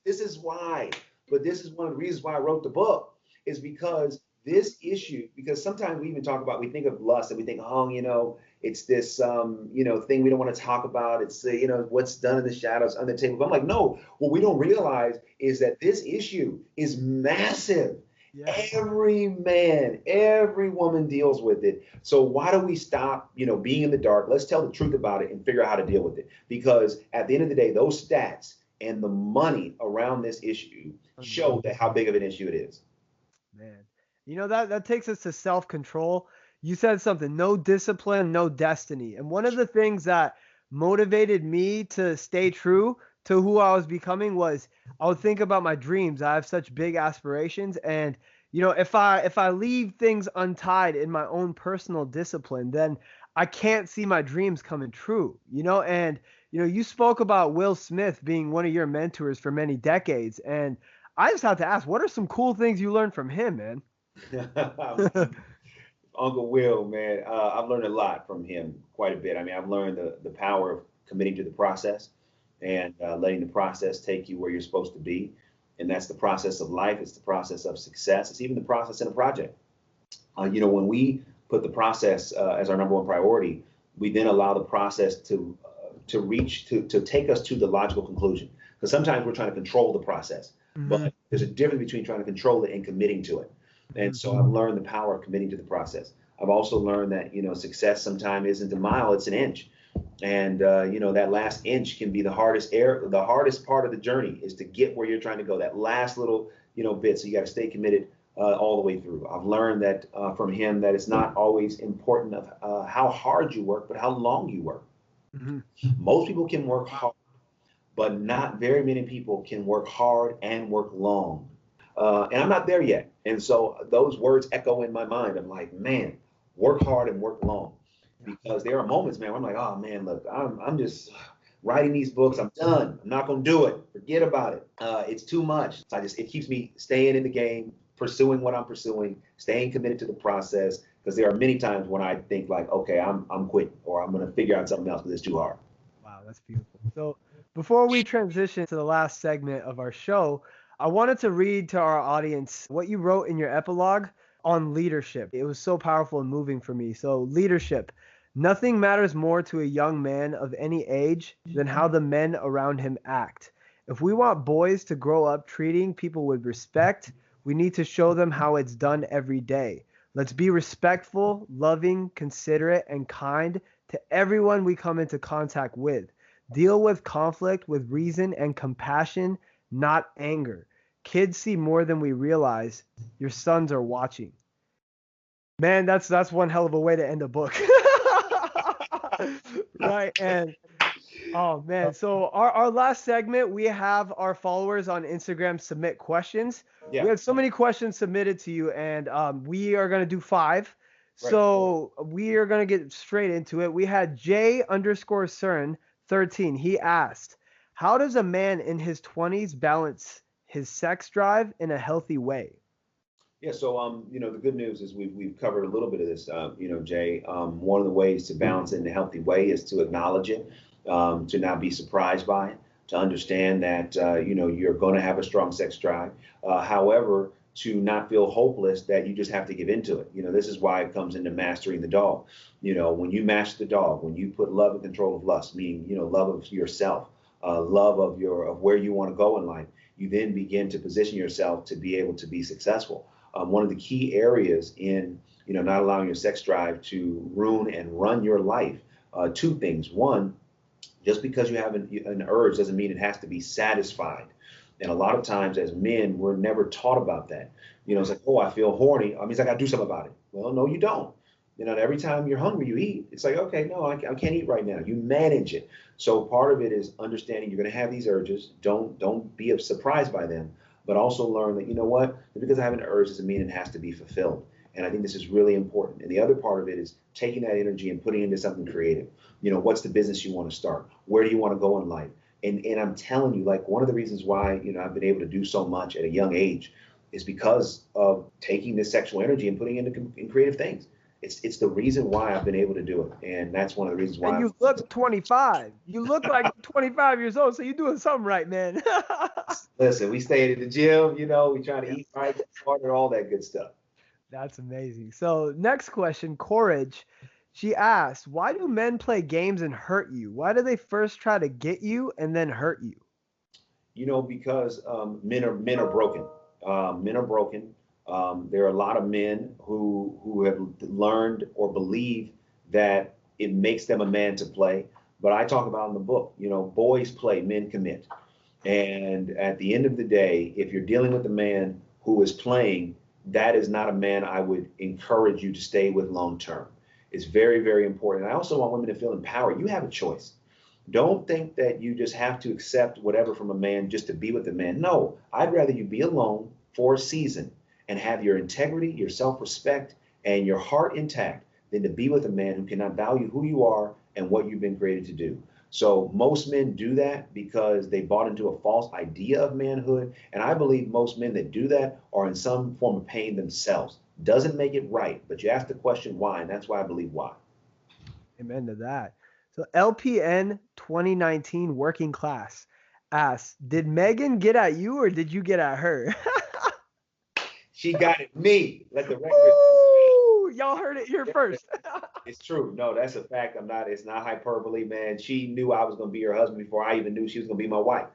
this is why, but this is one of the reasons why I wrote the book, is because this issue, because sometimes we even talk about, we think of lust and we think, it's this, thing we don't want to talk about. It's, what's done in the shadows on the table. But I'm like, no, what we don't realize is that this issue is massive. Yeah. Every man, every woman deals with it. So why do we stop, being in the dark? Let's tell the truth about it and figure out how to deal with it. Because at the end of the day, those stats and the money around this issue show that how big of an issue it is. Man, that takes us to self-control. You said something, no discipline, no destiny. And one of the things that motivated me to stay true to who I was becoming was I would think about my dreams. I have such big aspirations, and if I leave things untied in my own personal discipline, then I can't see my dreams coming true. And you spoke about Will Smith being one of your mentors for many decades, and I just have to ask, what are some cool things you learned from him, man? Uncle Will, man, I've learned a lot from him, quite a bit. I mean, I've learned the power of committing to the process and letting the process take you where you're supposed to be. And that's the process of life. It's the process of success. It's even the process in a project. When we put the process as our number one priority, we then allow the process to take us to the logical conclusion. Because sometimes we're trying to control the process, but there's a difference between trying to control it and committing to it. And so I've learned the power of committing to the process. I've also learned that, success sometimes isn't a mile, it's an inch. And, that last inch can be the hardest part of the journey is to get where you're trying to go, that last little, bit. So you got to stay committed all the way through. I've learned that from him that it's not always important of how hard you work, but how long you work. Most people can work hard, but not very many people can work hard and work long. And I'm not there yet. And so those words echo in my mind. I'm like, man, work hard and work long. Because there are moments, man, where I'm like, oh, man, look, I'm just writing these books. I'm done. I'm not going to do it. Forget about it. It's too much. So it keeps me staying in the game, pursuing what I'm pursuing, staying committed to the process. Because there are many times when I think like, okay, I'm quitting or I'm going to figure out something else because it's too hard. Wow, that's beautiful. So before we transition to the last segment of our show, I wanted to read to our audience what you wrote in your epilogue on leadership. It was so powerful and moving for me. So leadership. Nothing matters more to a young man of any age than how the men around him act. If we want boys to grow up treating people with respect, we need to show them how it's done every day. Let's be respectful, loving, considerate, and kind to everyone we come into contact with. Deal with conflict with reason and compassion, not anger. Kids see more than we realize. Your sons are watching. Man, that's one hell of a way to end a book. Right. And oh man, so our last segment, we have our followers on Instagram submit questions. We had so many questions submitted to you, and we are going to do 5. Right. So we are going to get straight into it. We had J_Cern13. He asked, how does a man in his 20s balance his sex drive in a healthy way? Yeah, so the good news is we've covered a little bit of this, Jay. One of the ways to balance it in a healthy way is to acknowledge it, to not be surprised by it, to understand that you're going to have a strong sex drive. However, to not feel hopeless that you just have to give into it. This is why it comes into mastering the dog. When you master the dog, when you put love in control of lust, meaning love of yourself, love of where you want to go in life, you then begin to position yourself to be able to be successful. One of the key areas in not allowing your sex drive to ruin and run your life, 2 things. One, just because you have an urge doesn't mean it has to be satisfied. And a lot of times as men, we're never taught about that. It's like, oh, I feel horny. I mean, I got to do something about it. Well, no, you don't. Every time you're hungry, you eat. It's like, okay, no, I can't eat right now. You manage it. So part of it is understanding you're going to have these urges. Don't be surprised by them. But also learn that, because I have an urge doesn't mean it has to be fulfilled. And I think this is really important. And the other part of it is taking that energy and putting it into something creative. What's the business you want to start? Where do you want to go in life? And I'm telling you, like, one of the reasons why, I've been able to do so much at a young age is because of taking this sexual energy and putting it in creative things. It's the reason why I've been able to do it. And that's one of the reasons why. And you look 25. You look like 25 years old, so you're doing something right, man. Listen, we stayed at the gym, we try to eat right, smarter, all that good stuff. That's amazing. So next question, Courage. She asked, why do men play games and hurt you? Why do they first try to get you and then hurt you? Because men are broken. Men are broken. There are a lot of men who have learned or believe that it makes them a man to play. But I talk about in the book, boys play, men commit. And at the end of the day, if you're dealing with a man who is playing, that is not a man I would encourage you to stay with long term. It's very, very important. I also want women to feel empowered. You have a choice. Don't think that you just have to accept whatever from a man just to be with a man. No, I'd rather you be alone for a season and have your integrity, your self-respect, and your heart intact than to be with a man who cannot value who you are and what you've been created to do. So most men do that because they bought into a false idea of manhood. And I believe most men that do that are in some form of pain themselves. Doesn't make it right, but you ask the question why, and that's why I believe why. Amen to that. So LPN 2019 Working Class asks, did Megan get at you or did you get at her? She got at me. Let the record. Woo! Y'all heard it here first. It's true. No, that's a fact. It's not hyperbole, man. She knew I was going to be her husband before I even knew she was going to be my wife.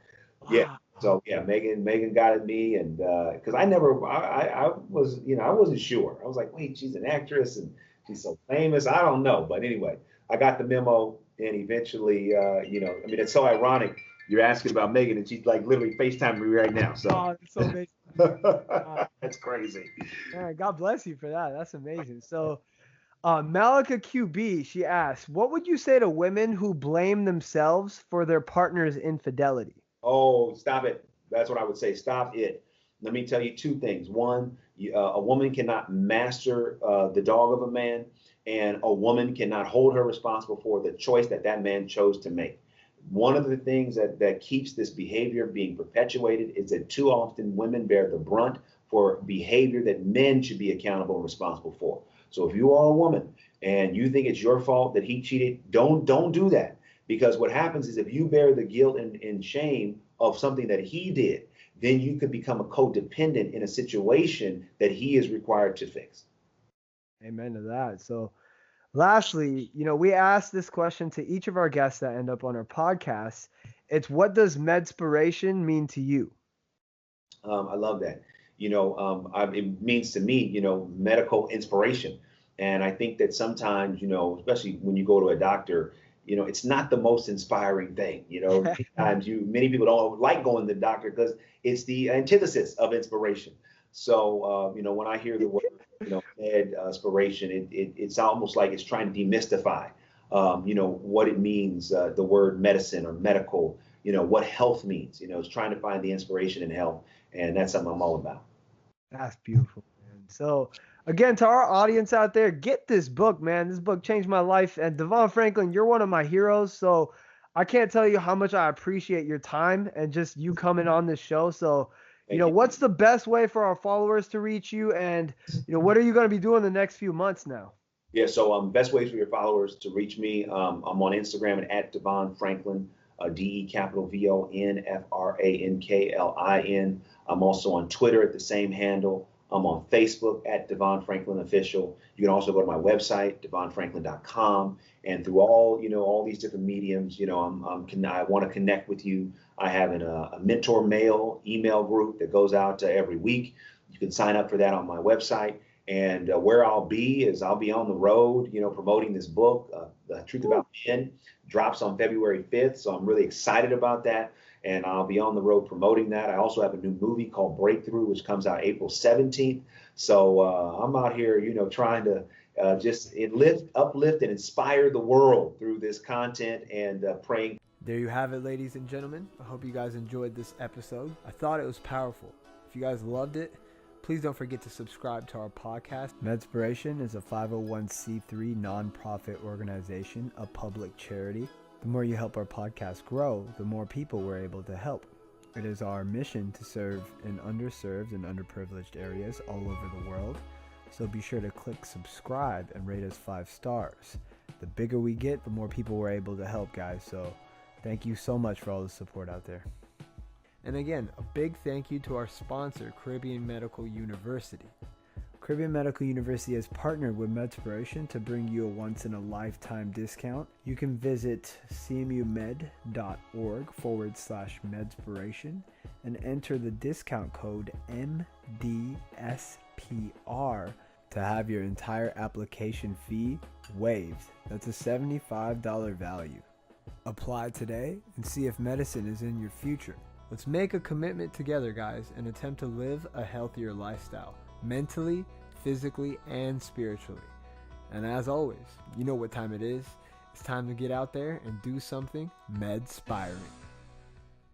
Yeah. So yeah, Megan got at me, and because I was, I wasn't sure. I was like, wait, she's an actress and she's so famous. I don't know. But anyway, I got the memo, and eventually, it's so ironic. You're asking about Megan, and she's like literally FaceTiming me right now. So that's so amazing. That's crazy. Man, God bless you for that. That's amazing. So Malika QB, she asks, what would you say to women who blame themselves for their partner's infidelity? Oh, stop it. That's what I would say. Stop it. Let me tell you two things. One, a woman cannot master the dog of a man, and a woman cannot hold her responsible for the choice that man chose to make. One of the things that keeps this behavior being perpetuated is that too often women bear the brunt for behavior that men should be accountable and responsible for. So if you are a woman and you think it's your fault that he cheated, don't do that. Because what happens is if you bear the guilt and shame of something that he did, then you could become a codependent in a situation that he is required to fix. Amen to that. So lastly, we ask this question to each of our guests that end up on our podcast. It's, what does MEDspiration mean to you? I love that. It means to me, medical inspiration. And I think that sometimes, especially when you go to a doctor, it's not the most inspiring thing. Many people don't like going to the doctor because it's the antithesis of inspiration. So, when I hear the word, MEDspiration, it's almost like it's trying to demystify, what it means, the word medicine or medical, what health means. It's trying to find the inspiration in health. And that's something I'm all about. That's beautiful, man. So again, to our audience out there, get this book, man. This book changed my life. And DeVon Franklin, you're one of my heroes. So I can't tell you how much I appreciate your time and just you coming on this show. So, what's the best way for our followers to reach you? And, what are you going to be doing the next few months now? Yeah, so best ways for your followers to reach me. I'm on Instagram at DeVon Franklin, DeVonFranklin. I'm also on Twitter at the same handle. I'm on Facebook at DeVon Franklin Official. You can also go to my website, DeVonFranklin.com. And through all these different mediums, I want to connect with you. I have a mentor mail email group that goes out every week. You can sign up for that on my website. And where I'll be is I'll be on the road, promoting this book, The Truth About Men, drops on February 5th. So I'm really excited about that. And I'll be on the road promoting that. I also have a new movie called Breakthrough, which comes out April 17th. So I'm out here, trying to just uplift and inspire the world through this content and praying. There you have it, ladies and gentlemen. I hope you guys enjoyed this episode. I thought it was powerful. If you guys loved it, please don't forget to subscribe to our podcast. MEDspiration is a 501c3 nonprofit organization, a public charity. The more you help our podcast grow, the more people we're able to help. It is our mission to serve in underserved and underprivileged areas all over the world. So be sure to click subscribe and rate us 5 stars. The bigger we get, the more people we're able to help, guys. So thank you so much for all the support out there. And again, a big thank you to our sponsor, Caribbean Medical University. Caribbean Medical University has partnered with MEDspiration to bring you a once-in-a-lifetime discount. You can visit cmumed.org/MEDspiration and enter the discount code MEDSPR to have your entire application fee waived. That's a $75 value. Apply today and see if medicine is in your future. Let's make a commitment together, guys, and attempt to live a healthier lifestyle, mentally, physically, and spiritually. And as always, you know what time it is. It's time to get out there and do something med-spiring.